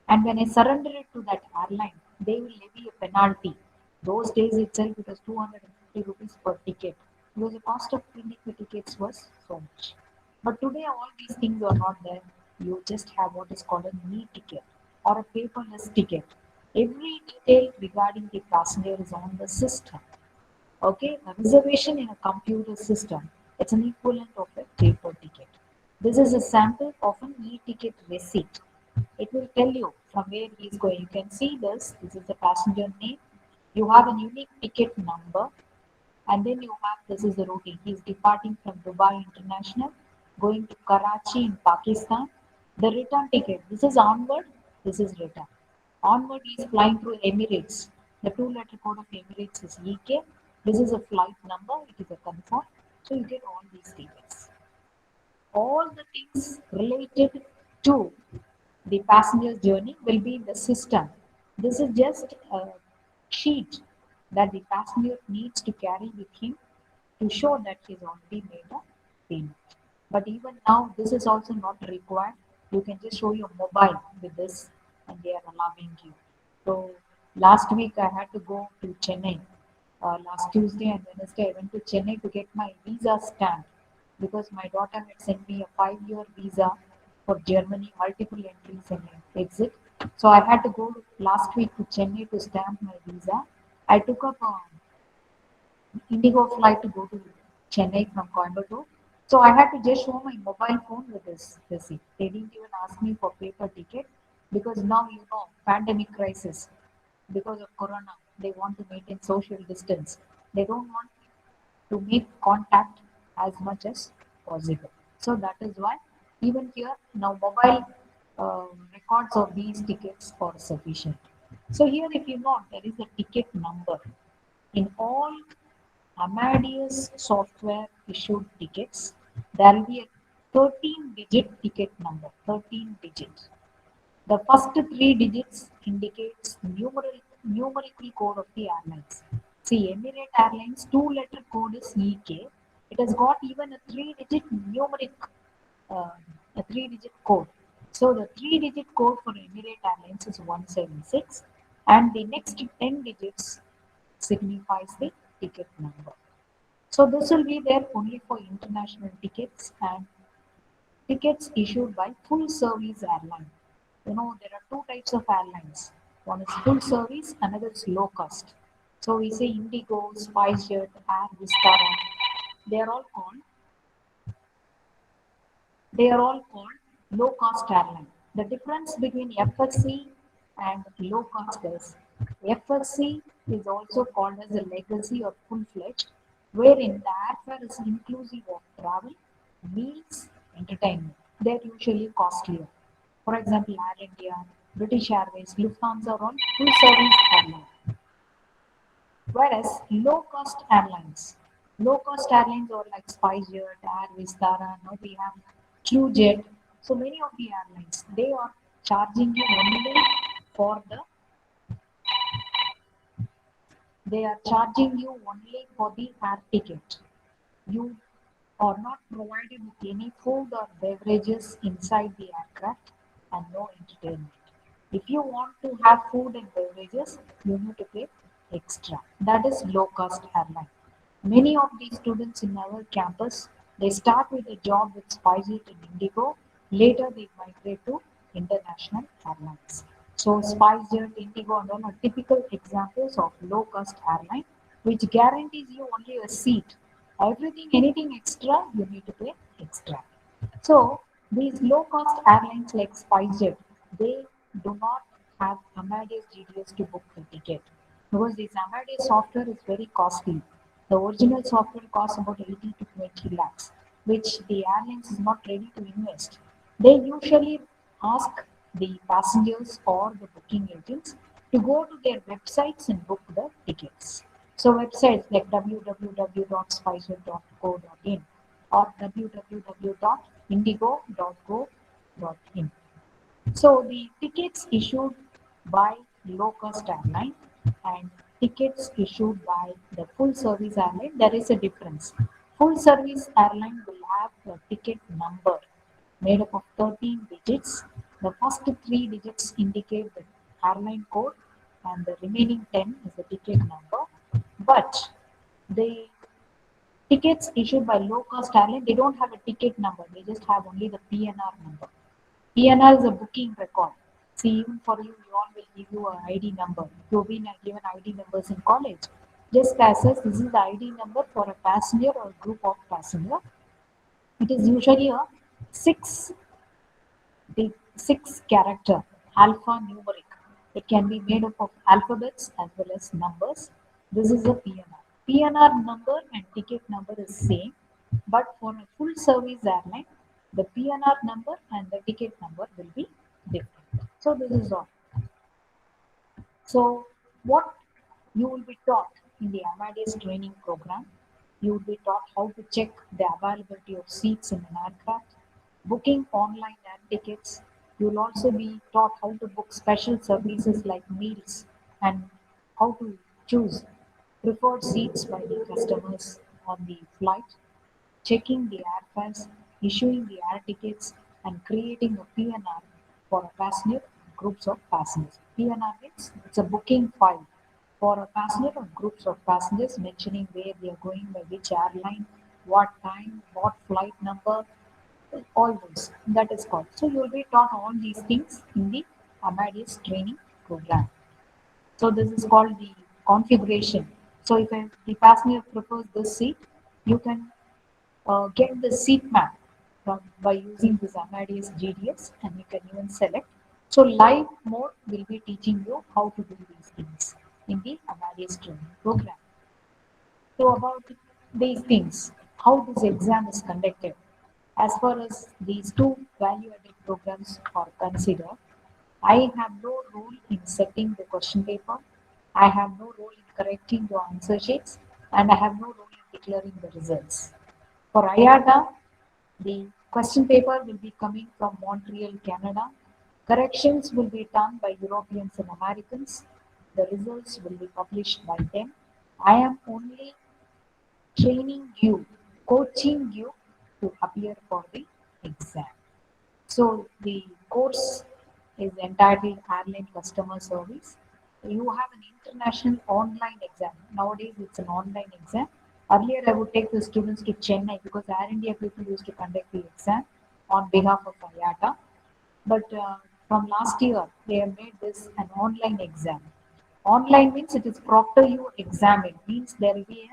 And when I surrender it to that airline, they will levy a penalty. Those days itself it was 250 rupees per ticket because the cost of printing the tickets was so much. But today all these things are not there. You just have what is called an e-ticket or a paperless ticket. Every detail regarding the passenger is on the system. Okay, a reservation in a computer system. It's an equivalent of a paper ticket. This is a sample of an e-ticket receipt. It will tell you from where he is going. You can see this. This is the passenger name. You have a unique ticket number, and then you have this is the routing. He is departing from Dubai International, going to Karachi in Pakistan. The return ticket. This is onward. This is return. Onward he is flying through Emirates. The two-letter code of Emirates is EK. This is a flight number. It is a confirm. So you get all these tickets. All the things related to the passenger's journey will be in the system. This is just a sheet that the passenger needs to carry with him to show that he's already made a payment. But even now, this is also not required. You can just show your mobile with this and they are allowing you. So last week I had to go to Chennai. Last Tuesday and Wednesday I went to Chennai to get my visa stamped because my daughter had sent me a 5-year visa for Germany, multiple entries and exit. So I had to go last week to Chennai to stamp my visa. I took up a Indigo flight to go to Chennai from Coimbatore. So I had to just show my mobile phone with this receipt. They didn't even ask me for paper ticket because now pandemic crisis because of corona. They want to maintain social distance. They don't want to make contact as much as possible. So that is why even here now mobile records of these tickets are sufficient. So here, if you note, there is a ticket number in all Amadeus software issued tickets. There will be a 13-digit ticket number. 13 digits. The first three digits indicates numerical code of the airlines. See, Emirates Airlines two-letter code is EK. It has got even a three-digit numeric, uh, a three-digit code. So the three-digit code for Emirates Airlines is 176, and the next 10 digits signifies the ticket number. So this will be there only for international tickets and tickets issued by full service airline. There are two types of airlines. One is full service, another is low cost. So we say Indigo, SpiceJet, Air Vistara. They are all called they are all called low cost airline. The difference between FSC and low cost is FSC is also called as a legacy or full fledged, wherein the airfare is inclusive of travel, meals, entertainment. They are usually costlier. For example, Air India, British Airways, Lufthansa are all full service airlines. Whereas low cost airlines are like SpiceJet, Air Vistara, now we have TrueJet. So many of the airlines, they are charging you only for the they are charging you only for the air ticket. You are not provided with any food or beverages inside the aircraft and no entertainment. If you want to have food and beverages, you need to pay extra. That is low cost airline. Many of the students in our campus, they start with a job with SpiceJet and Indigo. Later, they migrate to international airlines. So, SpiceJet, Indigo, and all are typical examples of low-cost airline, which guarantees you only a seat. Everything, anything extra, you need to pay extra. So these low-cost airlines like SpiceJet, they do not have Amadeus GDS to book the ticket because this Amadeus software is very costly. The original software costs about 80 to 20 lakhs, which the airlines is not ready to invest. They usually ask the passengers or the booking agents to go to their websites and book the tickets. So websites like www.spicer.co.in or www.indigo.go.in. So the tickets issued by low cost airline and tickets issued by the full service airline, there is a difference. Full service airline will have a ticket number made up of 13 digits. The first three digits indicate the airline code and the remaining 10 is the ticket number. But the tickets issued by low cost airline, they don't have a ticket number, they just have only the PNR number. PNR is a booking record. See, even for you, you all will give you an ID number. You've been given ID numbers in college. Just as this is the ID number for a passenger or group of passenger. It is usually a six the six character alphanumeric. It can be made up of alphabets as well as numbers. This is a PNR. PNR number and ticket number is same, but for a full service airline, the PNR number and the ticket number will be different. So this is all. So, what you will be taught in the Amadeus training program, you will be taught how to check the availability of seats in an aircraft, booking online air tickets. You will also be taught how to book special services like meals and how to choose preferred seats by the customers on the flight, checking the airfares, issuing the air tickets, and creating a PNR for a passenger groups of passengers. PNR means it's a booking file for a passenger or groups of passengers mentioning where they are going, by which airline, what time, what flight number, all those. That is called. So you will be taught all these things in the Amadeus training program. So this is called the configuration. So if the passenger prefers this seat, you can get the seat map by using this Amadeus GDS and you can even select. So live mode will be teaching you how to do these things in the Amadeus training program. So about these things, how this exam is conducted. As far as these two value-added programs are considered, I have no role in setting the question paper, I have no role in correcting the answer sheets, and I have no role in declaring the results. For IATA, the question paper will be coming from Montreal, Canada. Corrections will be done by Europeans and Americans. The results will be published by them. I am only training you, coaching you to appear for the exam. So the course is entitled Airline Customer Service. You have an international online exam. Nowadays it's an online exam. Earlier I would take the students to Chennai because Air India people used to conduct the exam on behalf of IATA. But from last year, they have made this an online exam. Online means it is proctor you examine, means there will be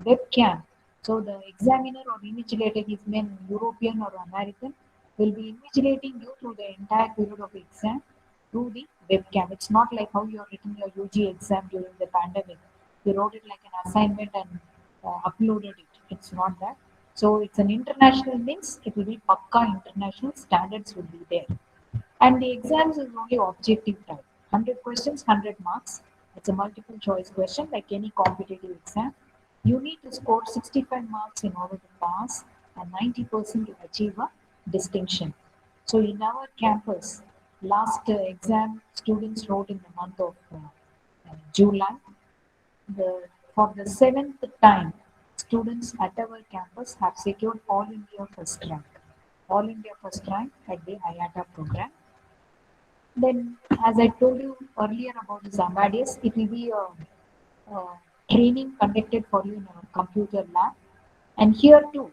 a webcam. So the examiner or invigilator, if men European or American, will be invigilating you through the entire period of exam through the webcam. It's not like how you are written your UG exam during the pandemic. You wrote it like an assignment and uploaded it. It's not that. So it's an international means it will be Pakka international standards will be there. And the exams is only objective type. 100 questions, 100 marks. It's a multiple choice question like any competitive exam. You need to score 65 marks in order to pass and 90% to achieve a distinction. So in our campus, last exam students wrote in the month of July. For the seventh time, students at our campus have secured All India first rank. All India first rank at the IATA program. Then, as I told you earlier about this Amadeus, it will be a training conducted for you in a computer lab. And here too,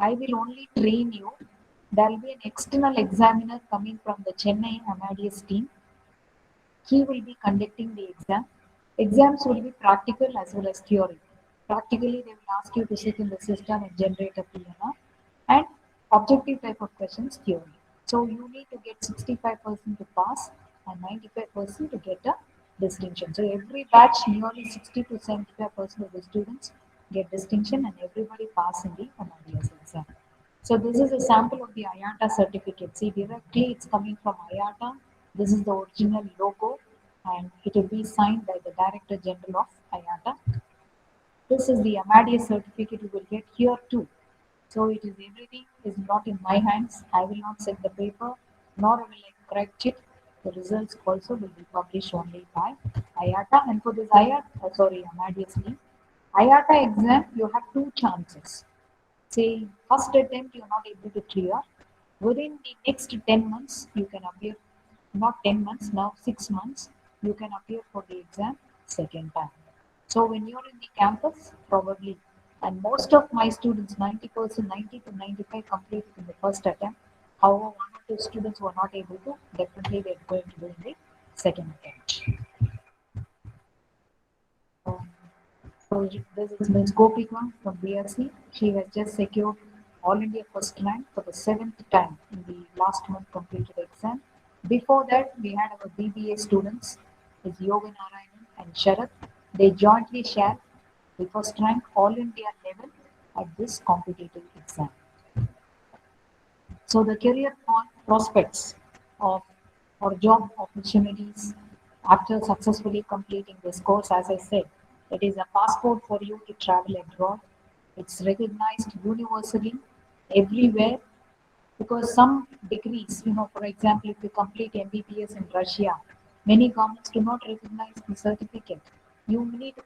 I will only train you. There will be an external examiner coming from the Chennai Amadeus team. He will be conducting the exam. Exams will be practical as well as theory. Practically, they will ask you to sit in the system and generate a PNR and objective type of questions theory. So you need to get 65% to pass and 95% to get a distinction. So every batch, nearly 60 to 75% of the students get distinction and everybody pass in the Amadeus exam. So this is a sample of the IATA certificate. See, directly it's coming from IATA. This is the original logo and it will be signed by the Director General of IATA. This is the Amadeus certificate you will get here too. So it is everything is not in my hands. I will not set the paper, nor will I correct it. The results also will be published only by IATA. And for this Amadeus team, IATA exam, you have two chances. Say first attempt you're not able to clear. Within the next 10 months, you can appear, not 10 months, now 6 months, you can appear for the exam second time. So when you're in the campus, probably, and most of my students, 90%, 90 to 95 completed in the first attempt. However, one or two students were not able to, definitely they're going to do in the second attempt. Um, So this is Ms. Gopika from BSc. She has just secured All India first rank for the seventh time in the last month completed exam. Before that, we had our BBA students, is Yoga Narayanan and Sharath. They jointly share the first rank All India level at this competitive exam. So the career prospects of or job opportunities after successfully completing this course, as I said, it is a passport for you to travel abroad. It's recognized universally everywhere because some degrees, for example, if you complete MBBS in Russia, many governments do not recognize the certificate. You need to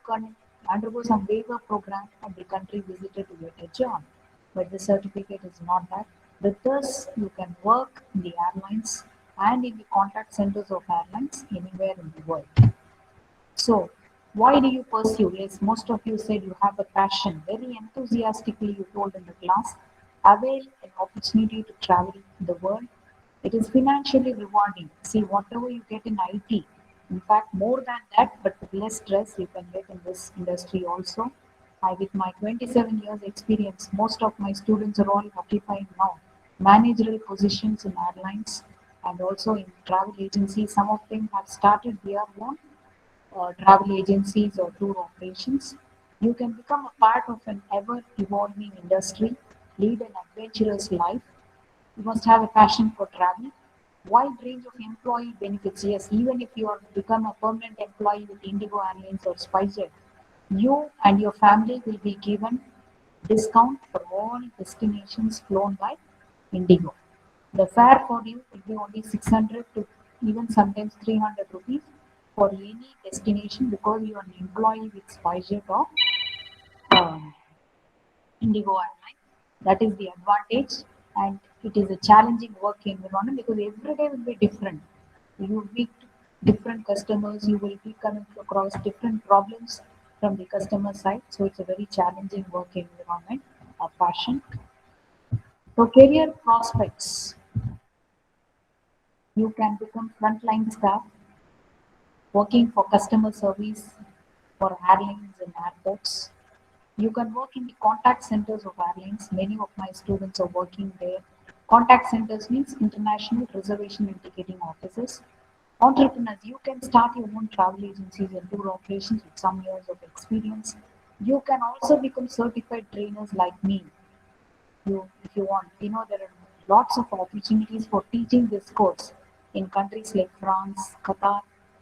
undergo some waiver program at the country visited to get a job, but the certificate is not that. With this, you can work in the airlines and in the contact centers of airlines anywhere in the world. So, why do you pursue? Yes, most of you said you have a passion. Very enthusiastically, you told in the class. Avail an opportunity to travel the world. It is financially rewarding. See, whatever you get in IT, in fact, more than that, but with less stress, you can get in this industry also. With my 27 years experience, most of my students are all occupying now managerial positions in airlines and also in travel agencies. Some of them have started their own travel agencies or tour operations. You can become a part of an ever evolving industry. lead an adventurous life. You must have a passion for travel. Wide range of employee benefits. Yes, even if you are become a permanent employee with Indigo Airlines or SpiceJet, you and your family will be given discount for all destinations flown by Indigo. The fare for you will be only 600 to even sometimes 300 rupees for any destination because you are an employee with SpiceJet or um, Indigo Airline. That is the advantage, and it is a challenging work environment because every day will be different. You will meet different customers, you will be coming across different problems from the customer side. So it's a very challenging work environment, a passion. So career prospects, you can become frontline staff working for customer service for airlines and airports. You can work in the contact centers of airlines. Many of my students are working there. Contact centers means international reservation and ticketing offices. Entrepreneurs, you can start your own travel agencies and tour operations with some years of experience. You can also become certified trainers like me if you want. There are lots of opportunities for teaching this course in countries like France, Qatar.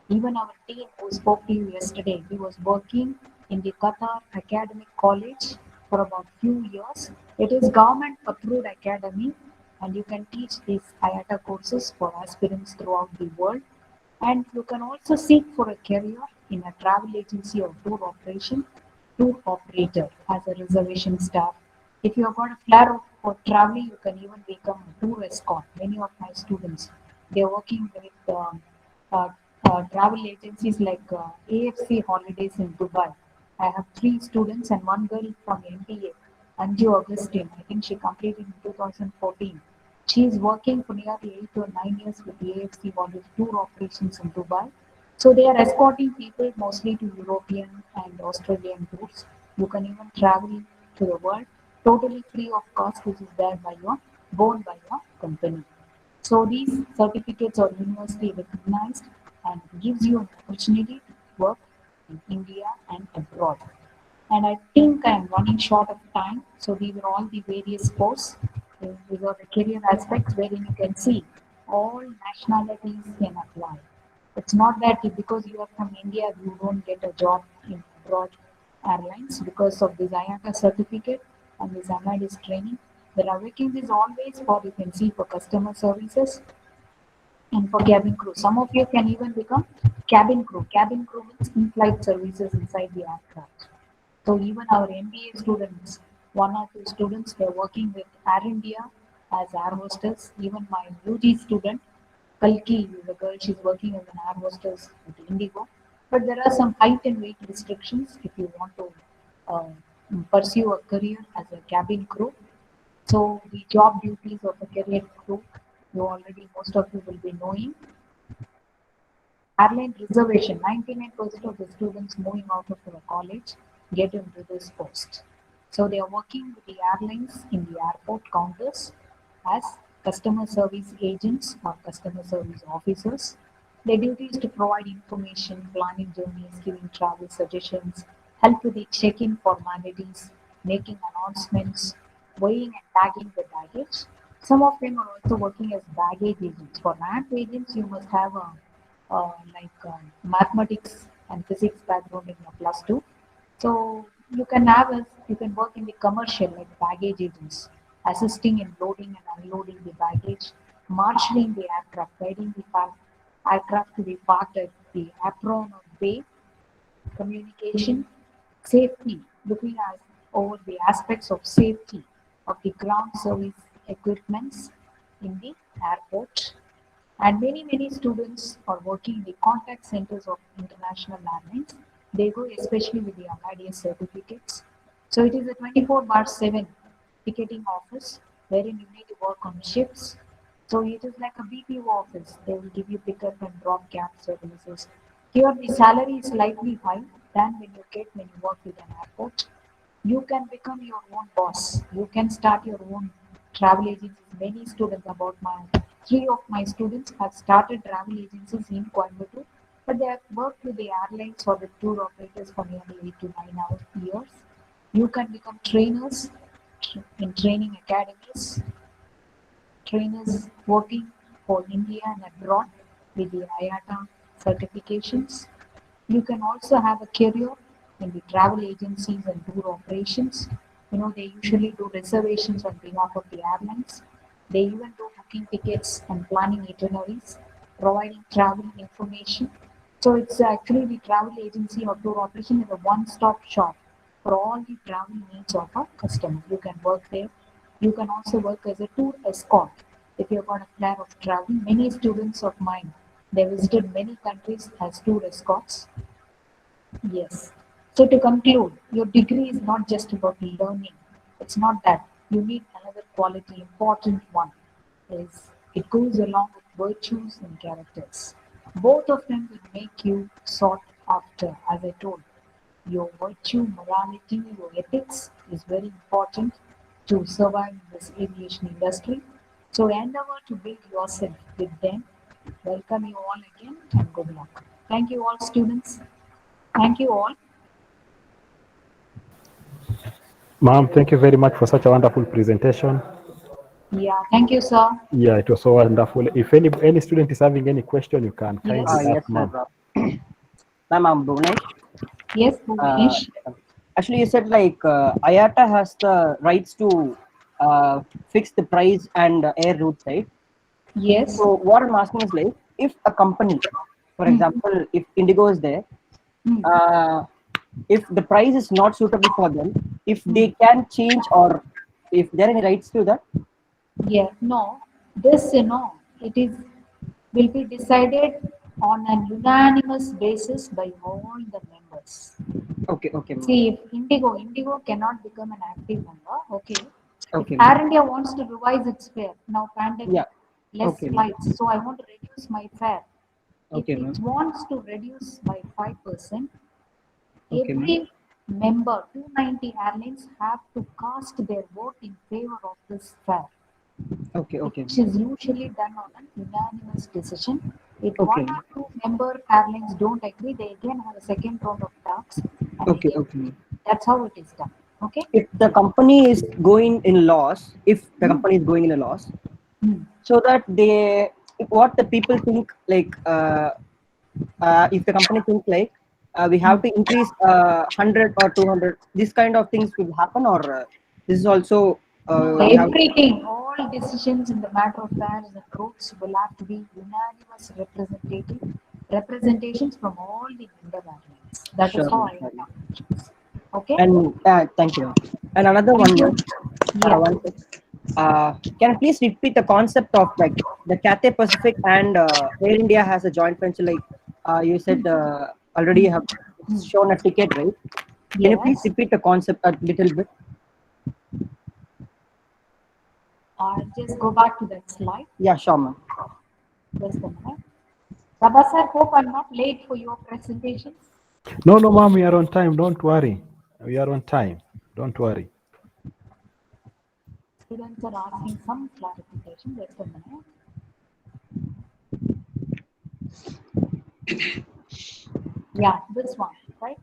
Even our team who spoke to you yesterday, he was working in the Qatar Academic College for about few years. It is government approved academy, and you can teach these IATA courses for aspirants throughout the world. And you can also seek for a career in a travel agency or tour operator as a reservation staff. If you have got a flair for traveling, you can even become a tour escort. Many of my students, they are working with uh, travel agencies like AFC Holidays in Dubai. I have three students and one girl from MBA, Anju Augustine. I think she completed in 2014. She is working for nearly 8 or 9 years with the AFC Holidays tour operations in Dubai. So they are escorting people mostly to European and Australian tours. You can even travel to the world totally free of cost, which is there by your borne by your company. So these certificates are universally recognized and gives you an opportunity to work in India and abroad. And I think I'm running short of time. So these are all the various posts. These are the career aspects wherein you can see all nationalities can apply. It's not that because you are from India, you don't get a job in abroad airlines because of this IATA certificate and this MIDS training. There are vacancies always for you can see for customer services and for cabin crew. Some of you can even become cabin crew. Cabin crew means in-flight services inside the aircraft. So even our MBA students, one or two students, they're working with Air India as air hostess. Even my UG student, Kalki, is a girl, she's working as an air hostess with Indigo. But there are some height and weight restrictions if you want to uh, pursue a career as a cabin crew. So the job duties of a career crew, you already most of you will be knowing. Airline reservation, 99% of the students moving out of the college get into this post. So they are working with the airlines in the airport counters as customer service agents or customer service officers. Their duty is to provide information, planning journeys, giving travel suggestions, help with the check-in formalities, making announcements, weighing and tagging the baggage. Some of them are also working as baggage agents. For ramp agents, you must have a mathematics and physics background in your plus two. So you can work in the commercial like baggage agents, assisting in loading and unloading the baggage, marshalling the aircraft, guiding the aircraft to be parked at the apron or bay, communication, safety, looking at over the aspects of safety of the ground service equipments in the airport. And many students are working in the contact centers of international airlines. They go especially with the MIDS certificates. So it is a 24 bar 7 ticketing office wherein you need to work on shifts. So it is like a BPO office. They will give you pickup and drop cab services. Here the salary is slightly high than when you work with an airport. You can become your own boss. You can start your own travel agencies. Many students, about my three of my students have started travel agencies in Coimbatore, but they have worked with the airlines or the tour operators for nearly 8 to 9 hours, years. You can become trainers, in training academies, trainers working for India and abroad with the IATA certifications. You can also have a career in the travel agencies and tour operations. They usually do reservations on behalf of the airlines. They even do booking tickets and planning itineraries, providing travel information. So it's actually the travel agency or tour operation is a one-stop shop for all the travel needs of a customer. You can work there. You can also work as a tour escort if you've got a plan of traveling. Many students of mine, they visited many countries as tour escorts. Yes. So to conclude, your degree is not just about learning. It's not that. You need another quality, important one. Is it goes along with virtues and characters. Both of them will make you sought after, as I told. Your virtue, morality, your ethics is very important to survive in this aviation industry. So endeavor to build yourself with them. Welcome you all again and good luck. Thank you all students. Thank you all. Ma'am, thank you very much for such a wonderful presentation. Yeah, thank you, sir. Yeah, it was so wonderful. If any student is having any question, you can kindly Yes. ask, Yes, ma'am. sir. Ma'am, I'm Bhunesh. Yes, Uh, Bhunesh. Actually, you said like IATA has the rights to fix the price and air routes, right? Yes. So what I'm asking is like, if a company, for Hmm. example, if Indigo is there, Hmm. uh, if the price is not suitable for them, if Hmm. they can change or if there are any rights to that? Yeah, no. This, it is will be decided on an unanimous basis by all the members. Okay, okay, ma'am. See, if Indigo cannot become an active member, okay. If Okay, Air ma'am. India wants to revise its fare, now pandemic, Yeah. less Okay, ma'am. flights, so I want to reduce my fare. If Okay, it ma'am. wants to reduce by 5%, Okay, ma'am. every member, 290 airlines have to cast their vote in favor of this fare, Okay, okay, which ma'am. is usually done on an unanimous decision. If Okay, one ma'am. or two member airlines don't agree, they again have a second round of talks, and Okay, again, okay, ma'am. that's how it is done. Okay? If the company is going in loss, if the Hmm. company is going in a loss, Hmm. so that they, what the people think like, if the company think like, we Hmm. have to increase 100 or 200, this kind of things will happen, or this is also No, we have. everything, all decisions in the matter of fares and routes will have to be unanimous representations from all the member airlines. That is Sure, how ma'am, I sure, have ma'am. functions. Okay? And thank you, ma'am. And another Thank one, you. ma'am. Yeah. One sec. Can you please repeat the concept of like the Cathay Pacific and Air India has a joint venture? Like you said, already you have Hmm. shown a ticket, right? Can you please Yes. repeat the concept a little bit? I'll just go back to that slide. Yeah, sure, ma'am. Just a minute. Baba sir, hope I'm not late for your presentation. No, no, ma'am, we are on time. Don't worry. We are on time. Don't worry. Students are asking some clarification. Just a minute. Yeah, this one, right?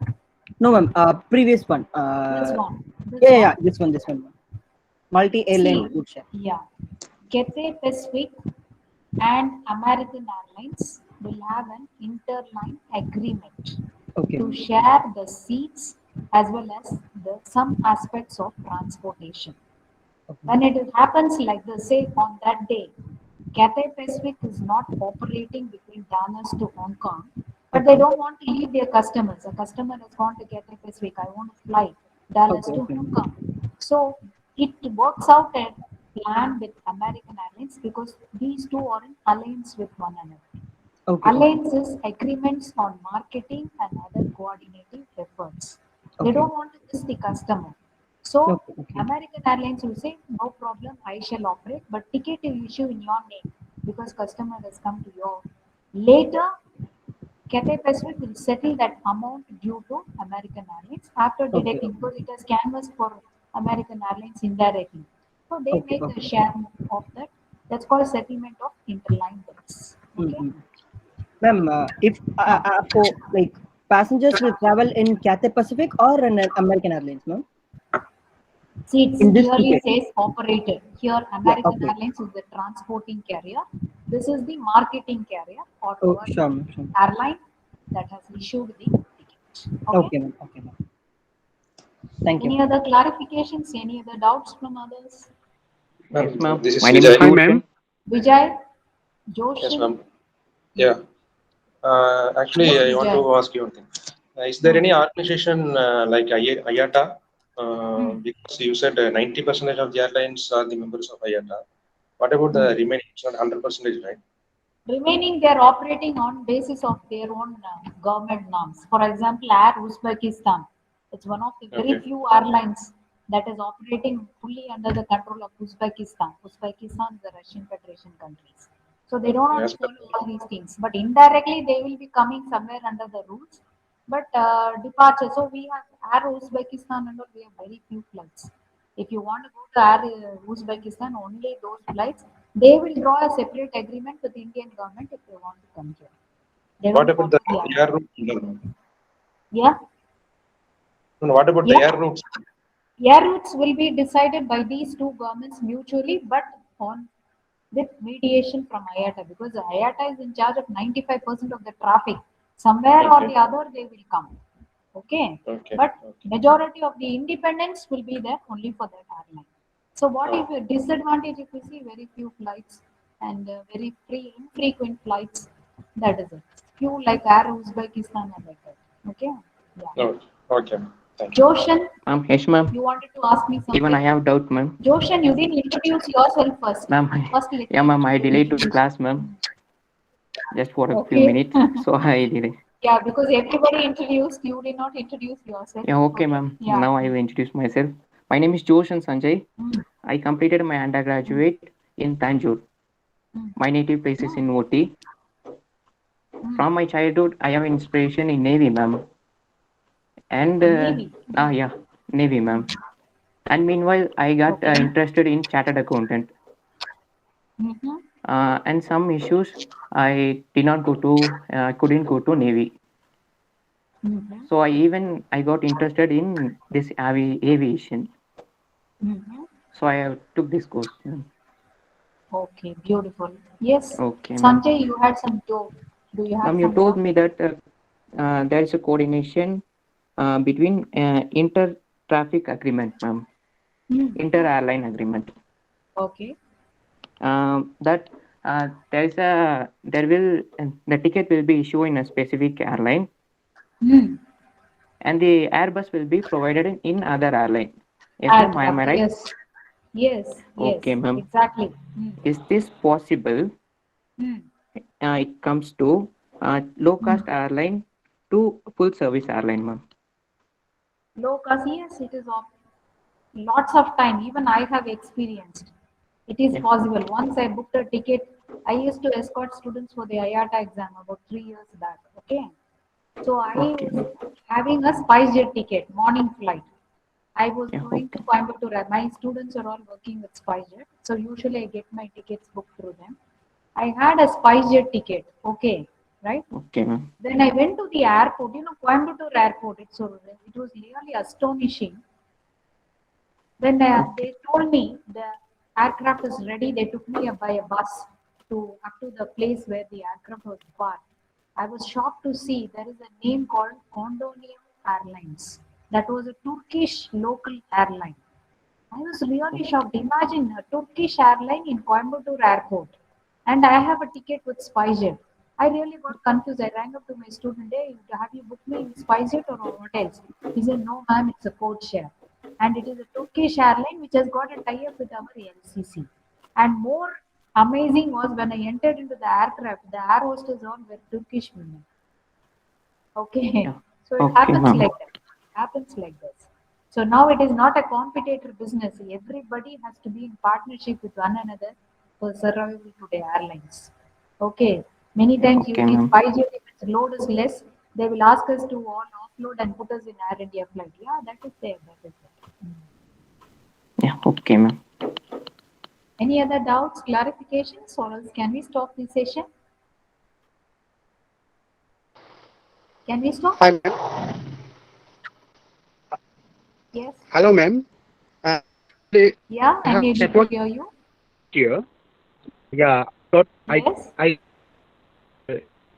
No, ma'am. Previous one. This one. This Yeah, yeah, one. yeah. This one, ma'am. Multi-airline See, route share. yeah. Cathay Pacific and American Airlines will have an interline agreement Okay, to ma'am. share the seats as well as some aspects of transportation. Okay. When it happens like this, say on that day, Cathay Pacific is not operating between Dallas to Hong Kong, but they Okay. don't want to leave their customers. A customer has gone to Cathay Pacific, I want to fly Dallas Okay. to Okay. Hong Ma'am. Kong. So it works out a plan with American Airlines because these two are in alliance with one another. Okay. Okay. Alliances agreements on marketing and other coordinating efforts. They Okay. don't want to miss the customer. So Okay. Okay. American Airlines will say, no problem, I shall operate, but ticket you issue in your name because customer has come to your. Later, Cathay Pacific will settle that amount due to American Airlines after Okay. deducting because it has canvassed for American Airlines indirectly. So they Okay. make a Okay. share of that. That's called settlement of interline debts. Okay. Mm-hmm. Ma'am, if Huh. for like passengers will travel in Cathay Pacific or in American Airlines, ma'am? See, it In this clearly ticket. says operator. Here, Yeah. American Okay. Airlines is the transporting carrier. This is the marketing carrier or Oh, tour sure, ma'am, sure. airline that has issued the ticket. Okay. Okay, ma'am. Okay, ma'am. Thank you. Any other clarifications? Any other doubts from others? Ma'am, Ma'am, this is my name is Vijay. Hi, ma'am. Vijay, Yes, Joshin. ma'am. Yeah. Actually, Yes, I want Vijay. to ask you one thing. Is there any organization like IATA? Because you said 90% of the airlines are the members of IATA. What about the remaining? It's not 100%, right? Remaining, they are operating on basis of their own government norms. For example, Air Uzbekistan. It's one of the very Okay. few airlines that is operating fully under the control of Uzbekistan. Uzbekistan is the Russian Federation countries. So they don't want Yes, to follow all these things. But indirectly, they will be coming somewhere under the rules. But departure, so we have Air Uzbekistan and all, we have very few flights. If you want to go to Air Uzbekistan, only those flights, they will draw a separate agreement with the Indian government if they want to come here. They What don't about follow the the air IATA. routes? Yeah, No, what about the yeah. air routes? Air routes will be decided by these two governments mutually, but on with mediation from IATA because IATA is in charge of 95% of the traffic. Somewhere or the Okay. other, they will come. Okay, Okay. but Okay. majority of the independence will be there only for that airline. So what if Oh, a disadvantage if you see very few flights and very infrequent flights? That is it. Few like Air Uzbekistan and like that. Okay, yeah. no. Okay. Thank you. Joshan, ma'am, yes, ma'am. you wanted to ask me Even I something? have doubt, ma'am. Joshan, you didn't introduce yourself first. Ma'am, First, let yeah, me ma'am, I delayed to introduce. class, ma'am, just for a few Okay. minutes, so I did it. Yeah, because everybody introduced, you did not introduce yourself. Yeah, okay, Okay. ma'am. Yeah. Now I will introduce myself. My name is Joshan Sanjay. Mm, I completed my undergraduate in Tanjore. mm, My native place is mm, in Ooty. mm. From my childhood, I have inspiration in Navy, ma'am. And Navy. yeah, Navy, ma'am. And meanwhile, I got Okay. interested in chartered accountant. Mm-hmm. And some issues I did not go to, couldn't go to Navy. Mm-hmm. So I got interested in this aviation. Mm-hmm. So I took this course. Okay, beautiful. Yes, Okay, ma'am. Sanjay, you had some joke. Do you have Ma'am, you some told doubt? me that there is a coordination between inter traffic agreement, ma'am, Mm. inter airline agreement. Okay. That there will the ticket will be issued in a specific airline, Mm. and the Airbus will be provided in other airline. Yes, ma'am. Am I Aircraft. right? Yes. Yes. Yes. Okay, ma'am. Exactly. Mm. Is this possible? Mm. It comes to low Mm. cost airline to full service airline, ma'am. Low cost. Yes, it is of lots of time. Even I have experienced. It is Yeah. possible. Once I booked a ticket, I used to escort students for the IATA exam about 3 years back. Okay. So I Okay, was ma'am. having a SpiceJet ticket, morning flight. I was Yeah. going to Okay. Coimbatore. My students are all working with SpiceJet. So usually I get my tickets booked through them. I had a SpiceJet ticket. Okay. Right. Okay, ma'am. Then I went to the airport, Coimbatore airport. It was really astonishing. When Okay. they told me the aircraft is ready, they took me by a bus to up to the place where the aircraft was parked. I was shocked to see there is a name called Condonia Airlines. That was a Turkish local airline. I was really shocked. Imagine a Turkish airline in Coimbatore airport, and I have a ticket with SpiceJet. I really got confused. I rang up to my student, "Hey, have you booked me in SpiceJet or what else?" He said, "No, ma'am, it's a code share." And it is a Turkish airline which has got a tie-up with our LCC. And more amazing was when I entered into the aircraft, the air hostess all were Turkish women. Okay, Yeah. so it Okay, happens ma'am. like that. Happens like this. So now it is not a competitor business. Everybody has to be in partnership with one another for survival today airlines. Okay, many Yeah. times you Okay, see ma'am. SpiceJet if its load is less, they will ask us to all offload and put us in Air India flight. Yeah, that is there. That is there. Yeah. Okay, ma'am. Any other doubts, clarifications, or else can we stop this session? Can we stop? Hi, ma'am. Yes. Hello, ma'am. Yeah, I I'm have able to network hear you. here. Yeah, but Yes. I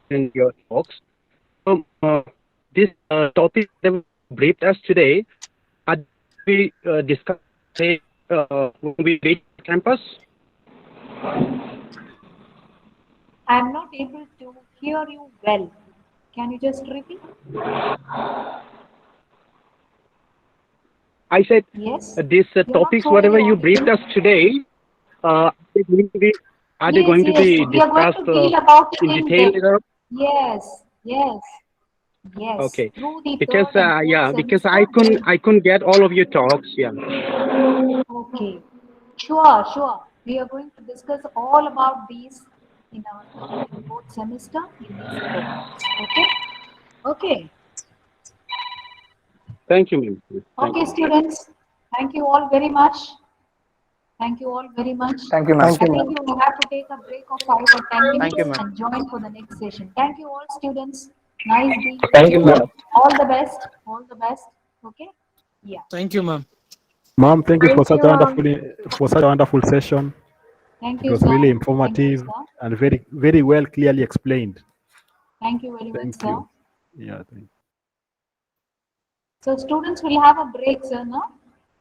in your talks. This topic that we briefed us today, are we discuss when we reach campus? I'm not able to hear you well. Can you just repeat? I said Yes. these You're not topics, so whatever very you briefed audible. us today, are they going to be Yes, yes. We are going discussed to deal about it in in detail depth. later? Yes, yes, yes. Okay, Through the because third and fourth because semester, I couldn't get all of your talks. Yeah. okay. Sure, sure. We are going to discuss all about these in our third and fourth semester in these programs. Okay? Okay. Thank you, ma'am. Thank Okay, you. students. Thank you all very much. Thank you all very much. Thank you, I ma'am. Thank you, think ma'am. you will have to take a break of 5 or 10 Thank you, minutes ma'am. and join for the next session. Thank you all students. Nice being with Thank you, you. ma'am. All the best. All the best. Okay? Yeah. Thank you, ma'am. Mom, thank you for Thank such you, a ma'am. wonderful session. Thank It you, was sir. really Thank you, informative sir. and very well clearly explained. Thank you very much, Thank sir. you. Yeah. So students will have a break, sir, no?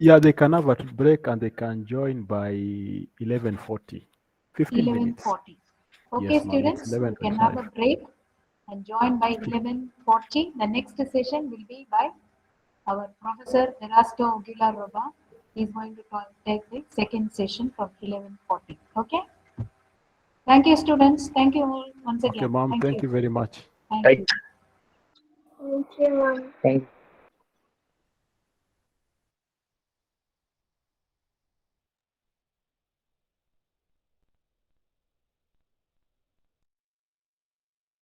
Yeah, they can have a break and they can join by 11:40. 15 minutes. 11:40. Okay, Yes, ma'am. It's students, you can have 11:25. a break and join by 11:40. The next session will be by our Professor Erasto Aguilar Roba. He is going to take the second session from 11:40. Okay? Thank you, students. Thank you all once Okay, again. ma'am. Thank Thank you. you very much. Thank you. Thank you, ma'am. Thank you.